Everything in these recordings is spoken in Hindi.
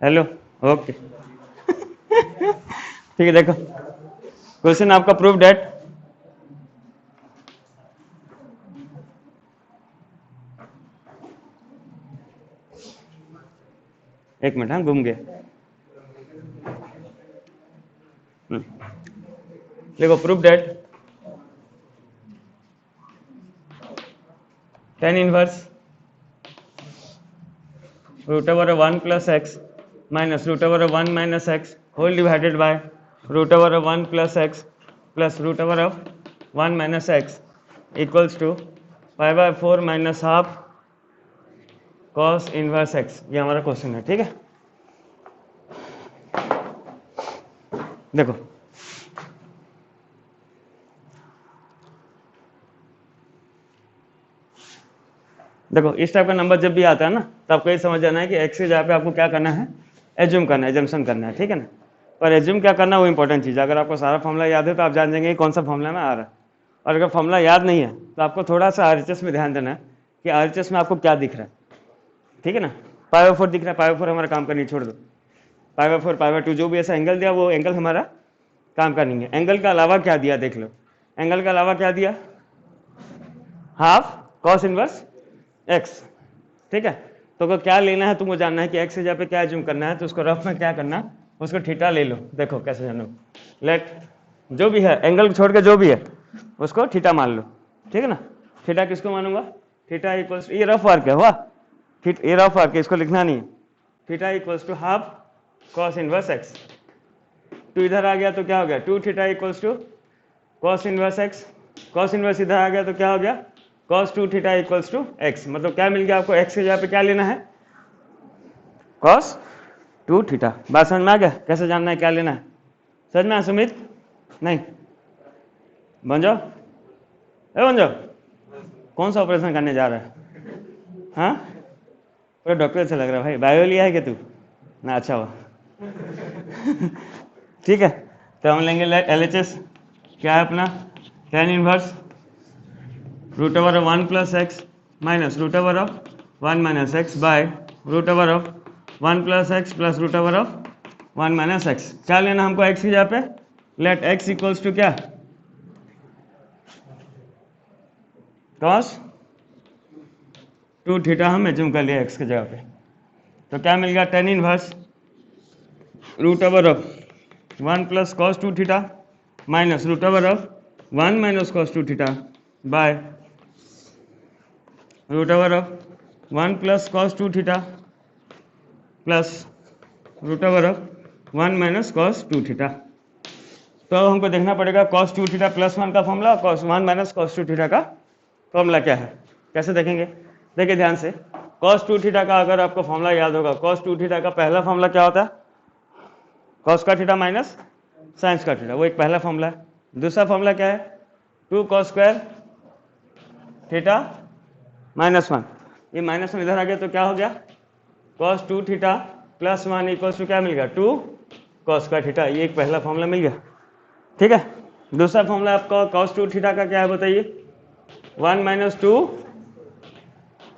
हेलो। ओके। ठीक है, देखो क्वेश्चन आपका प्रूव डेट एक मिनट, हाँ घूम गए। देखो prove that tan inverse root over 1 plus x minus root over 1 minus x whole divided by root over 1 plus x plus root over 1 minus x equals to pi by 4 minus half cos inverse x. ये हमारा क्वेश्चन है, ठीक है। देखो देखो इस टाइप का नंबर जब भी आता है ना, तो आपको ये समझ जाना है कि एक्स की जगह पे आपको क्या करना है, एज्यूम करना है, एजम्पशन करना है, ठीक है ना। पर एज्यूम क्या करना है वो इंपॉर्टेंट चीज़ है। अगर आपको सारा फॉर्मूला याद है तो आप जान जाएंगे कि कौन सा फॉर्मूला में आ रहा है। और अगर फॉर्मूला याद नहीं है तो आपको थोड़ा सा RHS में ध्यान देना है कि RHS में आपको क्या दिख रहा है, ठीक है ना। पाई बाय 4 दिख रहा है, पाई बाय 4 हमारा काम करनी छोड़ दो। पाई बाय 4 पाई बाय 2 जो भी ऐसा एंगल दिया वो एंगल हमारा काम करनी है। एंगल के अलावा क्या दिया देख लो, एंगल के अलावा क्या दिया, हाफ कॉस इनवर्स एक्स, ठीक है। तो अगर क्या लेना है तुमको जानना है कि एक्स की जगह पे क्या एज्यूम करना है, तो उसको रफ में क्या करना, उसको थीटा ले लो। देखो कैसे जानो, लेट जो भी है एंगल छोड़ के जो भी है उसको थीटा मान लो, ठीक है ना। थीटा किसको मानूंगा, थीटा इक्वल्स, ये रफ वर्क है हुआ, ये रफ वर्क है, इसको लिखना नहीं है। Theta equals to half cos inverse x. Two इधर आ गया तो क्या हो गया, 2 theta equals to cos inverse x. Cos inverse इधर आ गया तो क्या हो गया, cos 2 theta equals to x. मतलब क्या मिल गया आपको, एक्स की जगह पे क्या लेना है, cos 2 थीटा। बात समझ में आ गया, कैसे जानना है क्या लेना है, समझ में आया सुमित? नहीं बन जाओ, बन जाओ। कौन सा ऑपरेशन करने जा रहा है, हाँ पूरा डॉक्टर से लग रहा है भाई। बायो लिया है कि तू ना, अच्छा हुआ। ठीक है, तो हम लेंगे LHS क्या है अपना, tan inverse root over of 1 plus x minus root over of 1 minus x by root over of 1 plus x plus root over of 1 minus x. क्या लेना हमको एक्स की जगह पे, लेट एक्स इक्वल्स टू क्या, cos 2 थीटा हम एज्यूम कर लिया एक्स की जगह पे। तो क्या मिल गया, tan inverse root over of 1 plus cos 2 theta minus root over of 1 minus cos 2 theta by root over of 1 plus cos 2 theta plus root over of 1 minus cos 2 theta. तो अब हमको देखना पड़ेगा cos 2 थीटा प्लस 1 का formula, cos 1 minus cos 2 theta का फॉर्मूला क्या है। कैसे देखेंगे, देखिए ध्यान से। cos 2 थीटा का अगर आपको फॉर्मूला याद होगा, cos 2 थीटा का पहला फॉर्मूला क्या होता है, cos का थीटा माइनस साइंस का थीटा, वो एक पहला फॉर्मूला है। दूसरा फॉर्मूला क्या है, 2 cos स्क्वायर थीटा माइनस 1। ये माइनस 1 इधर आ गया तो क्या हो गया, cos 2 theta plus 1 equals to क्या मिल गया, 2 cos का थीटा। ये एक पहला फॉर्मूला मिल गया, ठीक है। दूसरा फॉर्मूला आपका cos 2 थीटा का क्या है बताइए, 1 माइनस 2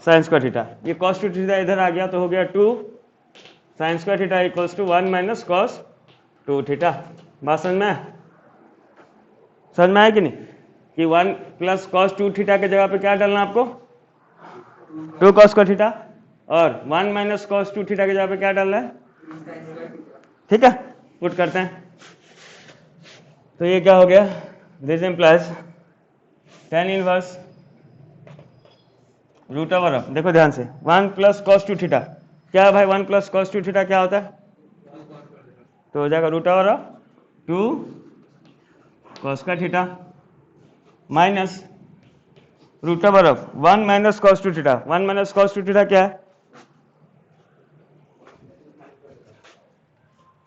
साइंस का थीटा। ये cos 2 थीटा इधर आ गया तो हो गया 2 साइंस का theta equals to 1 minus cos 2 theta. बात समझ में आया, समझ में आया कि नहीं, कि 1 प्लस cos 2 थीटा के जगह पे क्या डालना आपको, 2 cos का थीटा, और 1 माइनस cos 2 थीटा के जगह पे क्या डालना है, ठीक है। पुट करते हैं तो ये क्या हो गया, this implies tan inverse root over of, देखो ध्यान से, 1 प्लस cos 2 थीटा क्या है भाई, 1 प्लस cos 2 थीटा क्या होता है, तो हो जाएगा रूट ओवर ऑफ 2 cos का theta minus root over of 1 minus cos 2 theta. 1 minus cos 2 theta क्या है,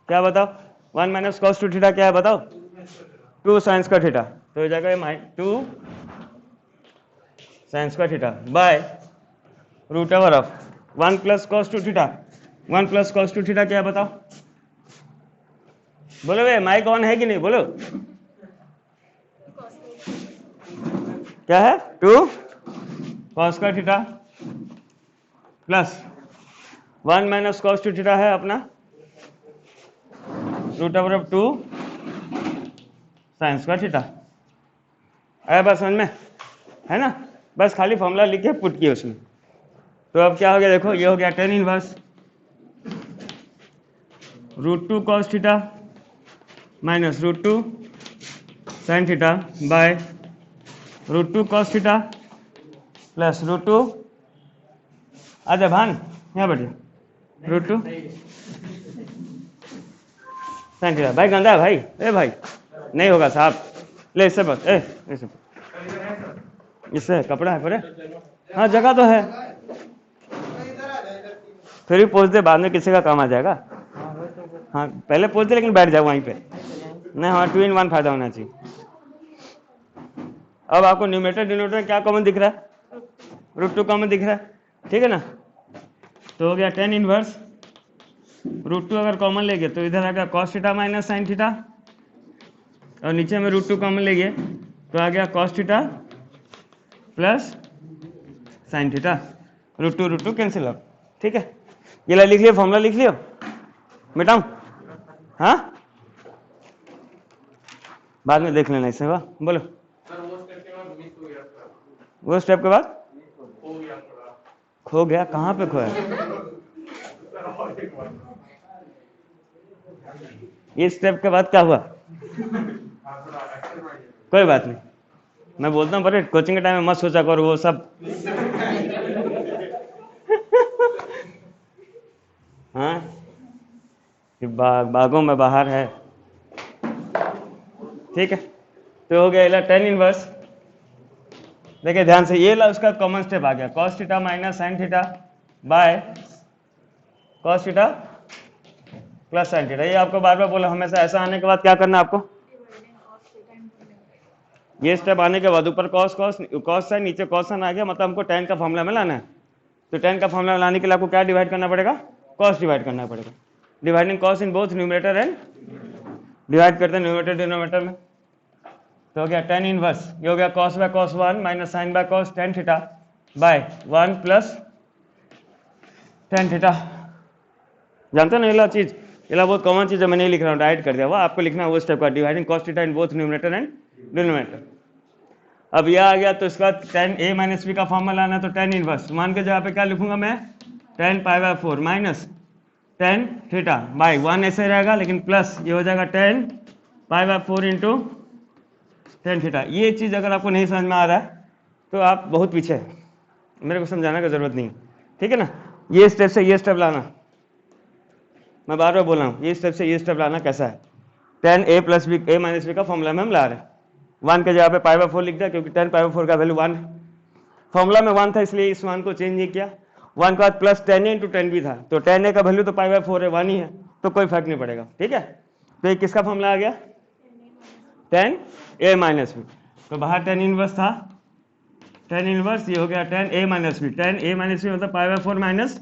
क्या बताओ, 1 माइनस cos 2 थीटा क्या है बताओ, 2 साइंस का थीटा। तो हो जाएगा 2 साइंस का theta by root over of 1 plus cos 2 theta. 1 plus cos 2 theta क्या है बताओ, बोलो भाई, माइक ऑन है कि नहीं, बोलो क्या है, 2 cos का theta plus 1 minus cos 2 theta है अपना √2 साइन स्क्वायर थीटा। आया बात समझ में, है ना? बस खाली फॉर्मूला लिख के पुट किए उसमें। तो अब क्या हो गया देखो, ये हो गया tan inverse √2 cos theta minus √2 sine theta by √2 cos theta plus √2, आजा भान यहाँ बैठिए, √2 साइन थीटा। भाई गंदा है भाई, ए भाई नहीं होगा साहब, ले इससे बस, इससे इससे कपड़ा है परे, हाँ जगह तो है, फिर भी पोछ दे, बाद में किसी का काम आ जाएगा। हाँ पहले पोछ दे, लेकिन बैठ जाओ वहीं पे, नहीं हाँ 2 in 1 फायदा होना चाहिए। अब आपको न्यूमरेटर डिनोमिनेटर में क्या कॉमन दिख रहा है? √2 कॉमन दिख रहा है, ठीक है ना? तो हो गया tan इनवर्स √2 अगर कॉमन लेंगे तो इधर आ गया cos theta minus sine theta, और नीचे में √2 कॉमन लेंगे तो आ गया cos theta plus sine theta, √2 cancel out, ठीक है? ये लिख लियो, फॉर्मूला लिख लियो, मिटाऊं? हाँ बाद में देख लेना इसे, वाह बोलो। वो स्टेप के बाद खो गया, कहाँ पे खोया? ये स्टेप के बाद क्या हुआ? कोई बात नहीं, मैं बोलता हूँ पर कोचिंग के टाइम में मत सोचा करो वो सब। हाँ कि बागों में बाहर है, ठीक है? तो हो गया tan इनवर्स, देखिए ध्यान से, ये ला उसका कॉमन स्टेप आ गया, cos theta minus sine theta by cos theta plus sine theta. ये आपको बार बार बोला, हमेशा ऐसा आने के बाद क्या करना है आपको, ये स्टेप आने के बाद ऊपर cos साइन, नीचे cos साइन आ गया, मतलब हमको tan का फॉर्मूला में लाना है। तो tan का फॉर्मूला लाने के लिए आपको क्या डिवाइड करना पड़ेगा? cos डिवाइड करना पड़ेगा। Dividing cos in both numerator and, divide करते हैं न्यूमरेटर डिनोमिनेटर में, तो हो गया tan इनवर्स, ये हो गया cos by cos 1 minus sine by cos tan theta by 1 plus tan theta. जानते हो ना ये चीज, ये बहुत कॉमन चीज है, मैं नहीं लिख रहा हूँ, डायरेक्ट कर दिया, वो आपको लिखना है वो स्टेप का, dividing cos theta in both numerator and denominator. अब यह आ गया तो इसका tan a माइनस बी का फॉर्मूला लाना है, तो tan इनवर्स मान के जगह पे क्या लिखूंगा मैं, tan pi by 4 minus tan theta by 1 ऐसे रहेगा, लेकिन प्लस ये हो जाएगा tan pi by 4 into tan theta. ये चीज़ अगर आपको नहीं समझ में आ रहा है तो आप बहुत पीछे है, मेरे को समझाने की जरूरत नहीं, ठीक है ना? ये स्टेप से ये स्टेप लाना, मैं बार बार बोल रहा हूँ, ये स्टेप से ये स्टेप लाना कैसा है, tan a plus b, a minus b का फॉर्मूला में हम ला रहे हैं, 1 के जगह पे पाई बाय 4 लिख दिया, क्योंकि tan पाई बाय 4 का वैल्यू 1 है, फॉर्मूला में 1 था इसलिए इस 1 को चेंज नहीं किया। 1 के बाद plus tan a into tan b था, तो tan a का वैल्यू तो पाई बाय 4 है, 1 ही है, तो कोई फर्क नहीं पड़ेगा, ठीक है? तो ये किसका फॉर्मूला आ गया, tan a माइनस बी, तो बाहर tan इनवर्स था, tan इनवर्स ये हो गया tan a minus B, tan a minus B मतलब pi by 4 minus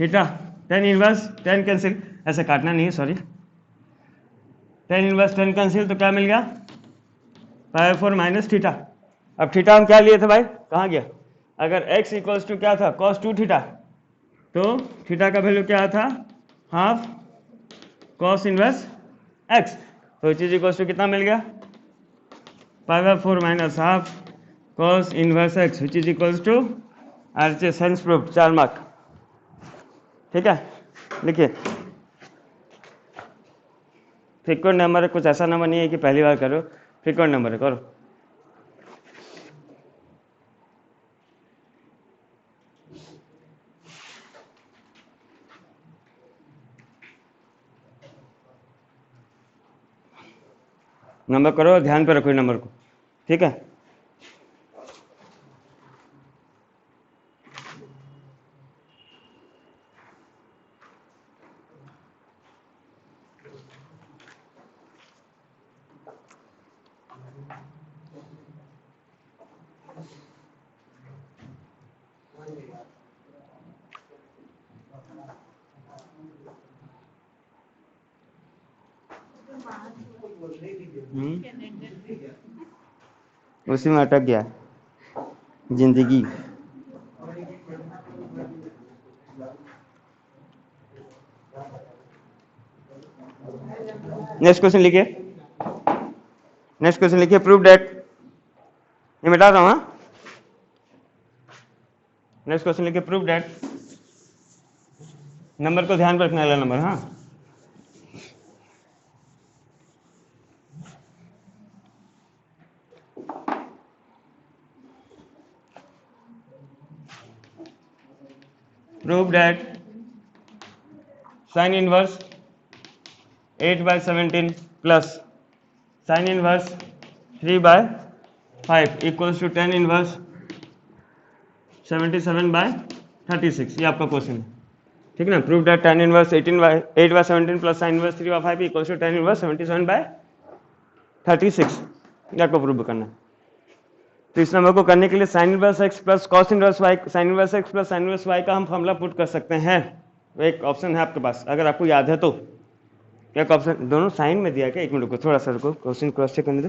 theta, tan inverse tan cancel, ऐसे काटना नहीं है sorry, tan inverse tan cancel, तो क्या मिल गया, पाई बाय 4 माइनस थीटा। अब थीटा हम क्या लिए थे भाई, कहाँ गया, अगर x इक्वल्स टू क्या था, cos 2 थीटा, तो थीटा का वैल्यू क्या था, हाफ cos इनवर्स x, तो चीज इक्वल्स टू कितना मिल गया, pi by 4 minus half cos inverse x, which is equals to RHS hence proved, 4 mark, ठीक है? लिखिए, फ्रीक्वेंट नंबर कुछ ऐसा नंबर नहीं है कि पहली बार करो, फ्रीक्वेंट नंबर है, करो। नंबर करो, ध्यान पे रखो नंबर को, ठीक है? उसी में अटक गया जिंदगी। नेक्स्ट क्वेश्चन लिखिए, नेक्स्ट क्वेश्चन लिखिए, प्रूव दैट, ये मिटा रहा हूँ। नेक्स्ट क्वेश्चन लिखिए, प्रूव दैट, नंबर को ध्यान रखना है, नंबर, हाँ, prove that sin inverse 8/17 plus sin inverse 3/5 equals to tan inverse 77/36। ये आपका क्वेश्चन है, ठीक है ना। Prove that tan inverse 8/17 plus sin inverse 3/5 equals to tan inverse 77/36, ये आपको प्रूव करना है। तो इस नंबर को करने के लिए sin inverse x plus cos inverse y, sin inverse x plus sin inverse y का हम फॉर्मूला पुट कर सकते हैं। एक ऑप्शन है आपके पास, अगर आपको याद है तो। एक ऑप्शन दोनों साइन में दिया क्या, एक मिनट को थोड़ा सा रुको, क्वेश्चन क्रॉस चेक करने दो,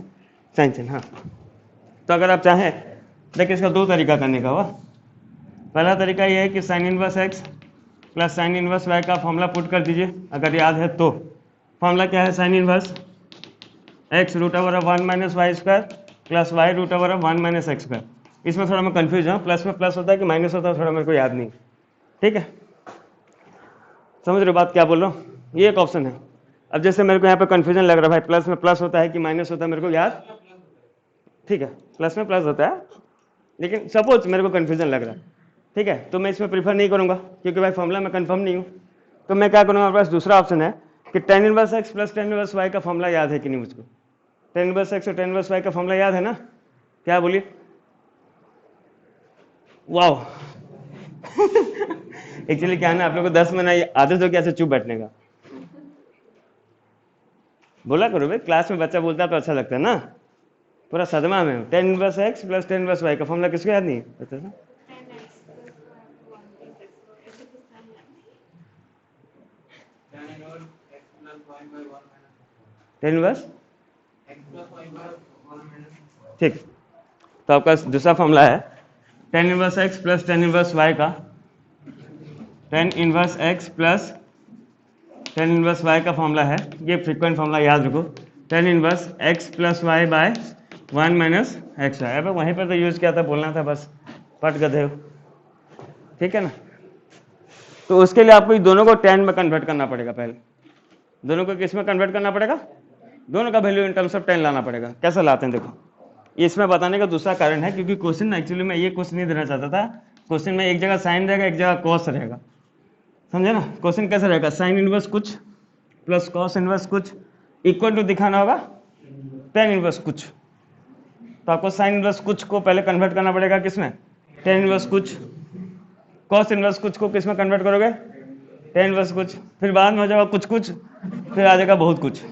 साइन साइन, हाँ। तो अगर आप चाहें, देखिए इसका दो तरीका करने का हुआ। पहला तरीका ये है कि sin inverse x plus sin inverse y का फॉर्मूला पुट कर दीजिए, अगर याद है तो। फॉर्मूला क्या है, sin inverse x √1 - y square plus y √1 - x square. इसमें थोड़ा मैं कंफ्यूज हूँ, प्लस में प्लस होता है कि माइनस होता है, थोड़ा मेरे को याद नहीं, ठीक है। समझ रहे हो बात क्या बोल रहा हूँ, ये एक ऑप्शन है। अब जैसे मेरे को यहाँ पे कंफ्यूजन लग रहा है भाई, प्लस में प्लस होता है कि माइनस होता है, मेरे को याद, ठीक है, प्लस में प्लस होता है, लेकिन सपोज मेरे को कंफ्यूजन लग रहा है, ठीक है, तो मैं इसमें प्रीफर नहीं करूंगा, क्योंकि भाई फॉर्मूला में कंफर्म नहीं हूँ। तो मैं क्या करूँगा, मेरे पास दूसरा ऑप्शन है कि tan inverse x plus tan inverse y का फॉर्मूला याद है कि नहीं मुझको। tan इनवर्स x और tan इनवर्स y का फॉर्मूला याद है ना, क्या बोलिए, वाओ। एक्चुअली क्या है ना, आप लोगों को 10 महीना आदत हो गया ऐसे चुप बैठने का। बोला करो भाई, क्लास में बच्चा बोलता है तो अच्छा लगता है ना, पूरा सदमा में हूँ। tan inverse x plus tan inverse y का फॉर्मूला किसको याद नहीं बता था? tan इनवर्स, ठीक। तो आपका दूसरा फॉर्मूला है tan inverse x plus tan inverse y का, tan inverse x plus tan inverse y का फॉर्मूला है, ये फ्रीक्वेंट फॉर्मूला याद रखो, tan inverse x plus y by 1 minus x y. अब वहीं पर तो यूज किया था, बोलना था बस, पट गधे हो, ठीक है ना। तो उसके लिए आपको दोनों को tan में कन्वर्ट करना पड़ेगा, पहले दोनों को किस में कन्वर्ट करना पड़ेगा, दोनों का value in terms of tan लाना पड़ेगा। कैसे लाते हैं देखो, ये इसमें बताने का दूसरा कारण है, क्योंकि क्वेश्चन एक्चुअली मैं ये क्वेश्चन नहीं देना चाहता था। क्वेश्चन में एक जगह साइन रहेगा, एक जगह कॉस रहेगा, समझे ना। क्वेश्चन कैसे रहेगा, साइन इनवर्स कुछ प्लस कॉस इनवर्स कुछ इक्वल टू दिखाना होगा tan इनवर्स कुछ। तो आपको साइन इनवर्स कुछ को पहले कन्वर्ट करना पड़ेगा किसमें, tan इनवर्स कुछ। कॉस इनवर्स कुछ को किसमें कन्वर्ट करोगे, tan इनवर्स कुछ। फिर बाद में हो जाएगा कुछ कुछ, फिर आ जाएगा बहुत कुछ।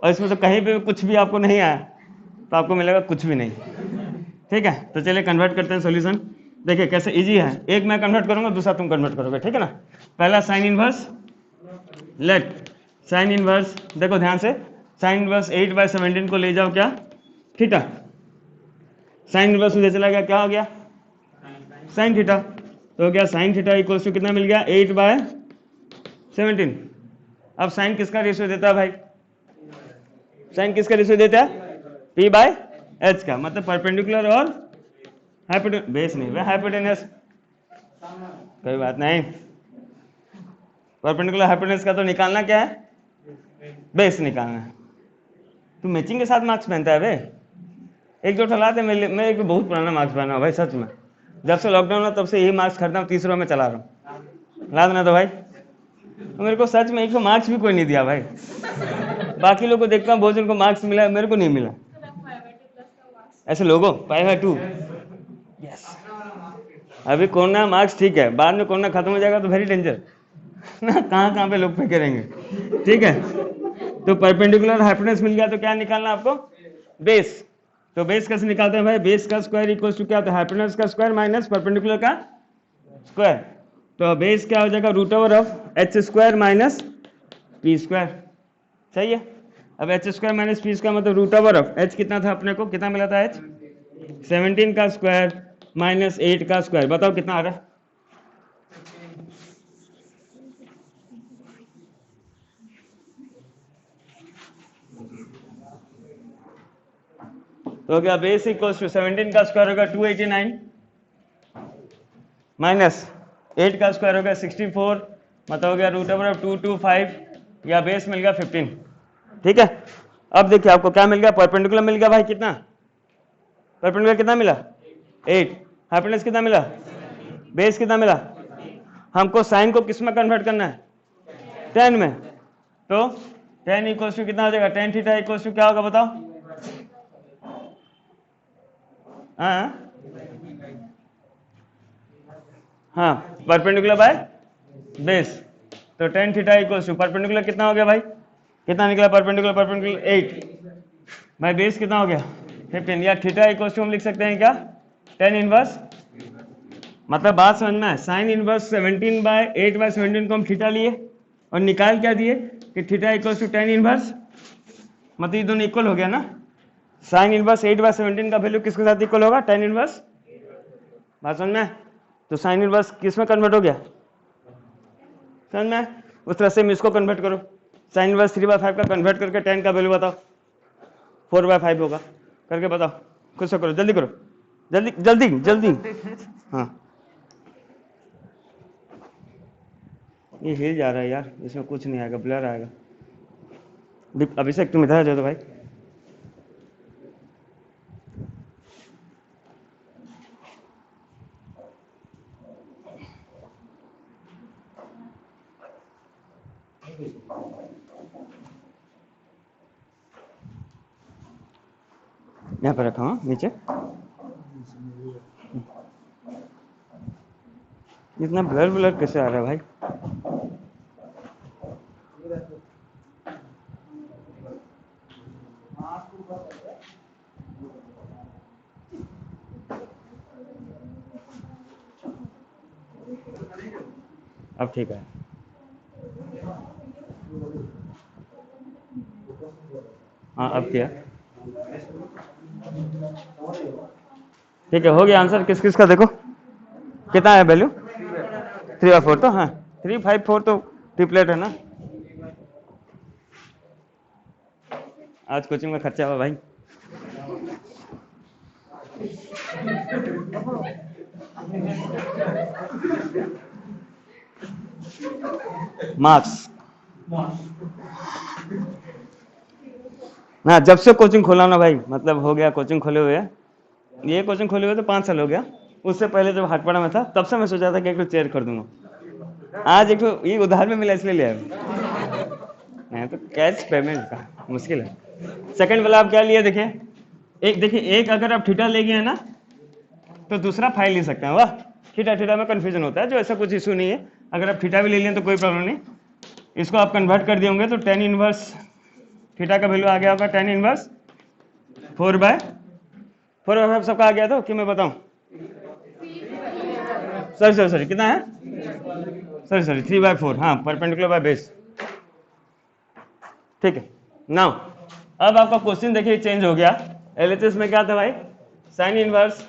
और इसमें तो कहीं पे कुछ भी आपको नहीं आया तो आपको मिलेगा कुछ भी नहीं, ठीक है। तो चलिए कन्वर्ट करते हैं सॉल्यूशन। देखिए कैसे इजी है, एक मैं कन्वर्ट करूंगा, दूसरा तुम कन्वर्ट करोगे, ठीक है ना। पहला sine inverse, late sine inverse, देखो ध्यान से, साइन इनवर्स 8/17 को ले जाओ क्या, थीटा। साइन इनवर्स उधर चला गया, क्या हो गया, साइन थीटा। तो हो गया साइन थीटा इक्वल्स टू कितना मिल गया, 8/17। अब साइन किसका रेशियो देता है भाई, साइन किसका रेशियो देता है, p/h का, मतलब परपेंडिकुलर और हाइपोटेन्यूस, बेस नहीं भाई, हाइपोटेन्यूस, कोई बात नहीं। परपेंडिकुलर हाइपोटेन्यूस का तो निकालना क्या है, बेस निकालना है। तू मैचिंग के साथ मार्क्स पहनता है भाई, एक जो ठलाते मैं एक बहुत पुराना मार्क्स पहना हूँ भाई, सच में। जब से लॉकडाउन हुआ तब से यही मार्क्स खरीदा हूँ, 30 रुपये में चला रहा हूँ, ला देना तो भाई। तो मेरे को सच में 100 मार्क्स भी कोई नहीं दिया भाई। बाकी लोग को देखता हूँ बहुत जन को मार्क्स मिला, मेरे को नहीं मिला। ऐसे लोगों 5/2, यस। अभी कोरोना मार्क्स ठीक है, बाद में कोरोना खत्म हो जाएगा तो वेरी डेंजर ना, कहाँ पे लोग फेंके रहेंगे, ठीक है। तो परपेंडिकुलर हाइपोटेन्यूस मिल गया, तो क्या निकालना आपको, बेस। तो बेस कैसे निकालते हैं भाई, बेस का स्क्वायर इक्वल्स टू क्या होता है, हाइपोटेन्यूस का स्क्वायर माइनस परपेंडिकुलर का स्क्वायर। तो बेस क्या हो जाएगा, √h² माइनस p स्क्वायर, सही है। अब h² माइनस p स्क्वायर मतलब √h कितना था अपने को, कितना मिला था, h 17 का स्क्वायर माइनस 8 का स्क्वायर। बताओ कितना आ रहा है, तो हो गया बेस इक्वल्स टू 17 का स्क्वायर होगा 289 माइनस 8 का स्क्वायर होगा 64, मतलब हो गया रूट ओवर ऑफ 225 या बेस मिल गया 15। ठीक है, अब देखिए आपको क्या मिल गया, परपेंडिकुलर मिल गया भाई, कितना परपेंडिकुलर कितना मिला 8, हाइपोटेन्यूज कितना मिला, बेस कितना मिला। हमको साइन को किस में कन्वर्ट करना है, tan में, तो tan इक्वल्स टू कितना हो जाएगा, tan थीटा इक्वल्स टू क्या होगा बताओ। हाँ परपेंडिकुलर बाय बेस, तो tan theta equals to perpendicular कितना हो गया भाई, कितना निकला परपेंडिकुलर, परपेंडिकुलर 8 बाय बेस कितना हो गया 15, या थीटा इक्वल्स टू हम लिख सकते हैं क्या, tan इनवर्स, मतलब बात समझ में है, साइन इनवर्स 17 बाय 8 बाय 17 को हम थीटा लिए और निकाल क्या दिए कि theta equals to tan inverse, मतलब ये दोनों इक्वल हो गया ना, साइन इनवर्स 8 बाय 17 का वैल्यू किसके साथ इक्वल होगा, tan इनवर्स, बात समझ में, तो साइन इनवर्स किस में कन्वर्ट हो गया, समझ में, उस तरह से हम इसको कन्वर्ट करो, साइन इनवर्स 3/5 का कन्वर्ट करके tan का वैल्यू बताओ, 4/5 होगा, करके बताओ, खुद से करो, जल्दी करो, जल्दी जल्दी जल्दी। हाँ ये हिल जा रहा है यार, इसमें कुछ नहीं आएगा, ब्लर आएगा। अभिषेक तुम इधर आ जाओ तो भाई, यहाँ पर रखा हूँ नीचे, इतना ब्लर ब्लर कैसे आ रहा है भाई। अब ठीक है, हाँ अब किया, ठीक है, हो गया आंसर। किस किस का देखो कितना है वैल्यू, 3/4, तो हाँ 354 तो ट्रिपलेट है ना। आज कोचिंग में खर्चा हुआ भाई, मार्क्स ना, जब से कोचिंग खोला ना भाई, मतलब हो गया कोचिंग खोले हुए, ये कोचिंग खोले हुए तो 5 साल हो गया, उससे पहले जब हाटपाड़ा में था तब से मैं सोचा था कि एक तो चेयर कर दूंगा, आज एक तो ये उधार में मिला इसलिए ले आया, तो कैश पेमेंट का मुश्किल है। सेकंड वाला आप क्या लिए देखिए, एक देखिए, एक अगर आप थीटा ले गए ना तो दूसरा फाइल ले सकते हैं, वाह, थीटा थीटा में कंफ्यूजन होता है, जो ऐसा कुछ इशू नहीं है, अगर आप थीटा भी ले लें तो कोई प्रॉब्लम नहीं, इसको आप कन्वर्ट कर दिए होंगे तो tan इनवर्स थीटा का वैल्यू आ गया होगा tan इनवर्स 4/5 सबका आ गया था कि मैं बताऊं, सॉरी कितना है, सॉरी 3/4, हाँ परपेंडिकुलर बाय बेस, ठीक है। नाउ अब आपका क्वेश्चन देखिए चेंज हो गया, एलएचएस में क्या था भाई, sine inverse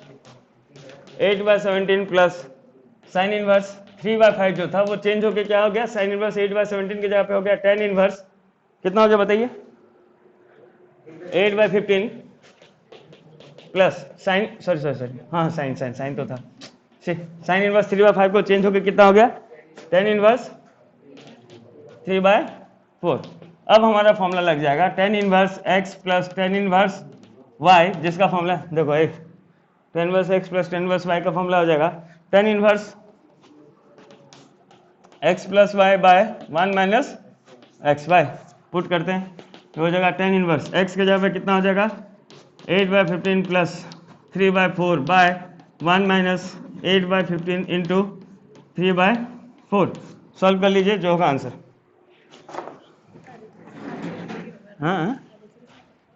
8/17 plus sine inverse 3/5 जो था वो चेंज होके क्या हो गया, साइन इनवर्स 8/17 की जगह पे हो गया tan इनवर्स, कितना हो गया बताइए, 8/15 प्लस साइन, सॉरी हाँ साइन तो था, साइन इनवर्स 3/5 को चेंज होके कितना हो गया, tan इनवर्स 3/4। अब हमारा फॉर्मूला लग जाएगा tan inverse x plus tan inverse y, जिसका फॉर्मूला देखो एक tan inverse x plus tan inverse y का फॉर्मूला हो जाएगा tan inverse x plus y by 1 minus x y, put करते हैं तो हो जाएगा tan इनवर्स x के जगह पे कितना हो जाएगा 8/15 plus 3/4 by 1 minus 8/15 into 3/4, solve कर लीजिए जो होगा आंसर। हाँ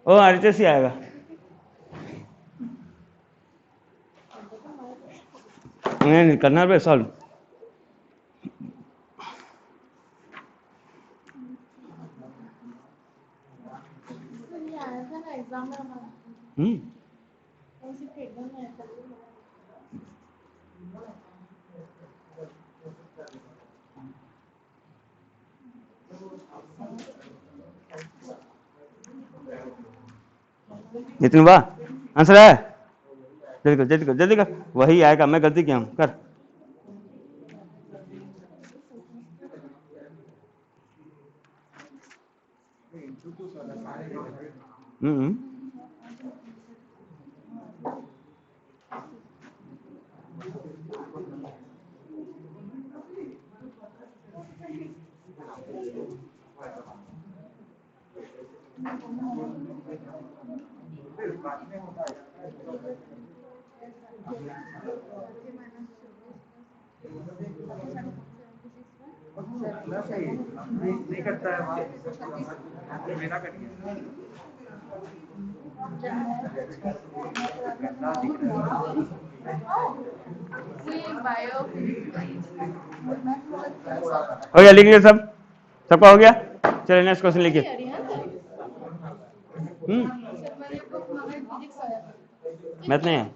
ओ RHS ही आएगा, नहीं करना पे सॉल्व, नितिन वाह आंसर आया? जल्दी कर जल्दी कर जल्दी कर, वही आएगा, मैं गलती किया हूँ, कर। हम्म हो गया, लिख लिया सब, सबका हो गया? चलिए नेक्स्ट क्वेश्चन लिखिए। मैथ नहीं है,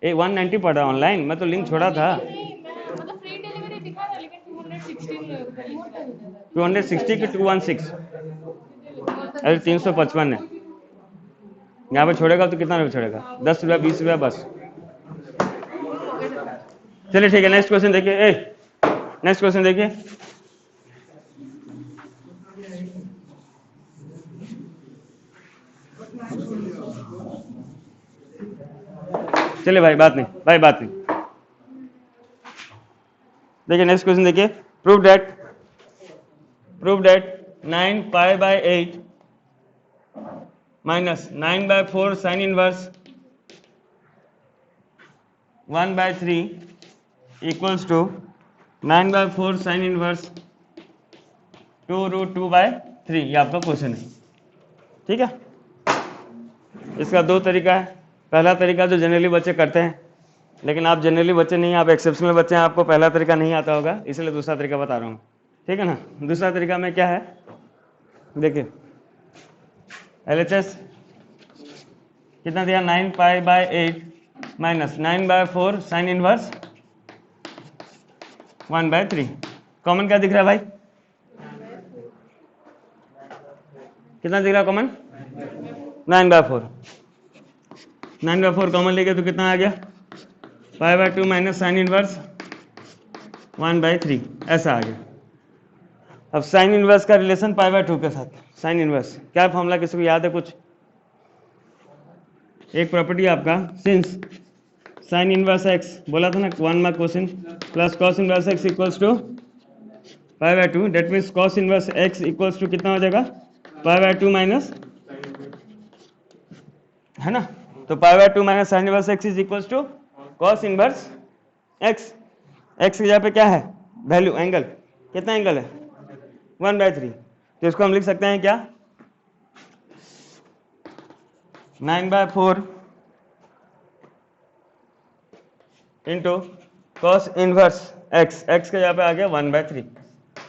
190 पड़ा ऑनलाइन, मैं तो लिंक छोड़ा था। 260 की 216? अरे 355 है। यहाँ पे छोड़ेगा तो कितना रुपये छोड़ेगा? 10 रुपया 20 रुपया बस। चलिए ठीक है, नेक्स्ट क्वेश्चन देखिए। नेक्स्ट क्वेश्चन देखिए। चलिए भाई, बात नहीं भाई, बात नहीं। देखिए नेक्स्ट क्वेश्चन देखिए। Prove that 9 pi by 8 minus 9 by 4 sine inverse 1 by 3 equals to 9 by 4 sine inverse 2√2 by 3। ये आपका क्वेश्चन है, ठीक है। इसका दो तरीका है। पहला तरीका जो जनरली बच्चे करते हैं, लेकिन आप जनरली बच्चे नहीं, आप एक्सेप्शनल बच्चे हैं, आपको पहला तरीका नहीं आता होगा, इसलिए दूसरा तरीका बता रहा हूँ, ठीक है ना। दूसरा तरीका में क्या है, देखिए LHS कितना दिया, 9 pi by 8 minus 9 by 4 sine inverse 1 by 3। Common क्या दिख रहा है भाई? कितना दिख रहा है कॉमन? 9 बाय 4। 9 बाय 4 कॉमन लेके तो कितना आ गया, pi by 2 minus sine inverse 1 by 3, ऐसा आ गया। अब साइन इनवर्स का रिलेशन पाई बाय 2 के साथ, साइन इनवर्स क्या फॉर्मूला, किसी को याद है कुछ? एक प्रॉपर्टी आपका, सिंस साइन इनवर्स एक्स बोला था ना 1 mark question, plus cos inverse x equals to pi by 2, that means cos inverse x equals to कितना हो जाएगा, पाई बाय 2 माइनस, है ना। तो pi by 2 minus sine inverse x is equals to cos inverse x. X की जगह पे क्या है वैल्यू, एंगल, कितना एंगल है 1/3। तो इसको हम लिख सकते हैं क्या, 9/4 into cos inverse x, x के जगह पे आ गया 1/3।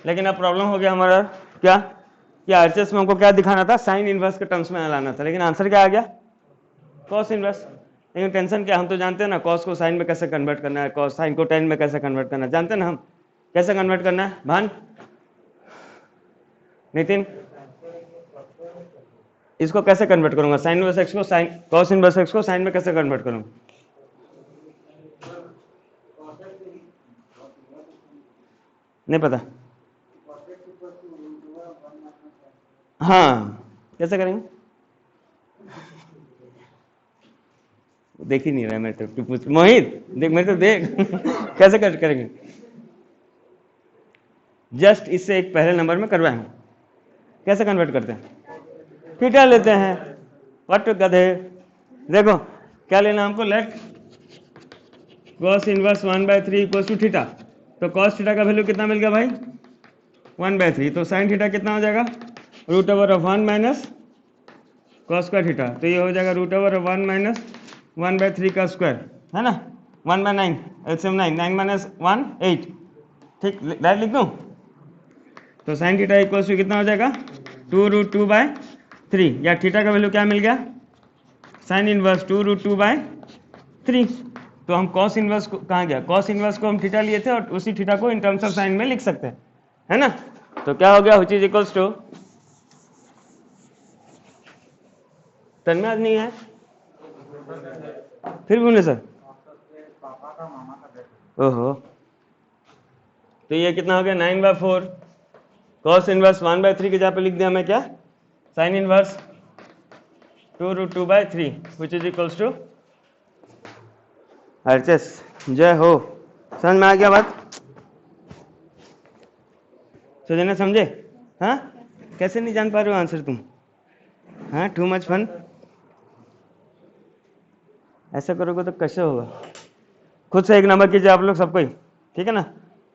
लेकिन अब प्रॉब्लम हो गया हमारा क्या, कि आरएचएस में हमको क्या दिखाना था, साइन इनवर्स के टर्म्स में लाना था, लेकिन आंसर क्या आ गया, कॉस इनवर्स। लेकिन टेंशन क्या, हम तो जानते हैं ना कॉस को साइन में कैसे कन्वर्ट करना है, कॉस साइन को टेन में कैसे कन्वर्ट करना है, जानते हैं ना हम कैसे कन्वर्ट करना है। भान, नितिन, इसको कैसे कन्वर्ट करूंगा, साइन इनवर्स एक्स को साइन, कॉस इनवर्स एक्स को साइन में कैसे कन्वर्ट करूंगा? नहीं पता? हाँ, कैसे करेंगे? देख ही नहीं रहा मैं, तो पूछ मोहित, देख मेरे तो देख कैसे करेंगे? जस्ट इससे एक पहले नंबर में करवाए हूं, कैसे कन्वर्ट करते हैं, थीटा लेते हैं, व्हाट गधे। देखो क्या लेना हमको, let cos inverse 1/3 equals to theta. तो कॉस थीटा का वैल्यू कितना मिल गया भाई, 1/3। तो साइन थीटा कितना हो जाएगा, √1 माइनस कॉस स्क्वायर थीटा। तो ये हो जाएगा √1 माइनस 1/3 का स्क्वायर, है ना, 1/9, एलसीएम 9, 9 माइनस 1 8, ठीक, डायरेक्ट लिख दूं। तो साइन थीटा इक्वल्स टू कितना हो जाएगा, 2√2/3, या थीटा का वैल्यू क्या मिल गया, साइन इनवर्स 2√2/3। तो हम कॉस इनवर्स को, कहाँ गया, कॉस इनवर्स को हम थीटा लिए थे और उसी थीटा को इन टर्म्स ऑफ साइन में लिख सकते हैं, है ना। तो क्या हो गया, व्हिच इज इक्वल्स टू, तन में आज नहीं है, फिर भी उन्हें सर, ओहो, तो ये कितना हो गया 9/4 कॉस इनवर्स 1/3 की जगह पे लिख दिया मैं क्या, sine inverse 2√2/3 which is equals to RHS। जय हो, समझ में आ गया बात, सोचना समझे। हाँ, कैसे नहीं जान पा रहे हो आंसर तुम, हाँ टू मच फन, ऐसा करोगे तो कैसे होगा। खुद से एक नंबर कीजिए आप लोग सबको ही, ठीक है ना।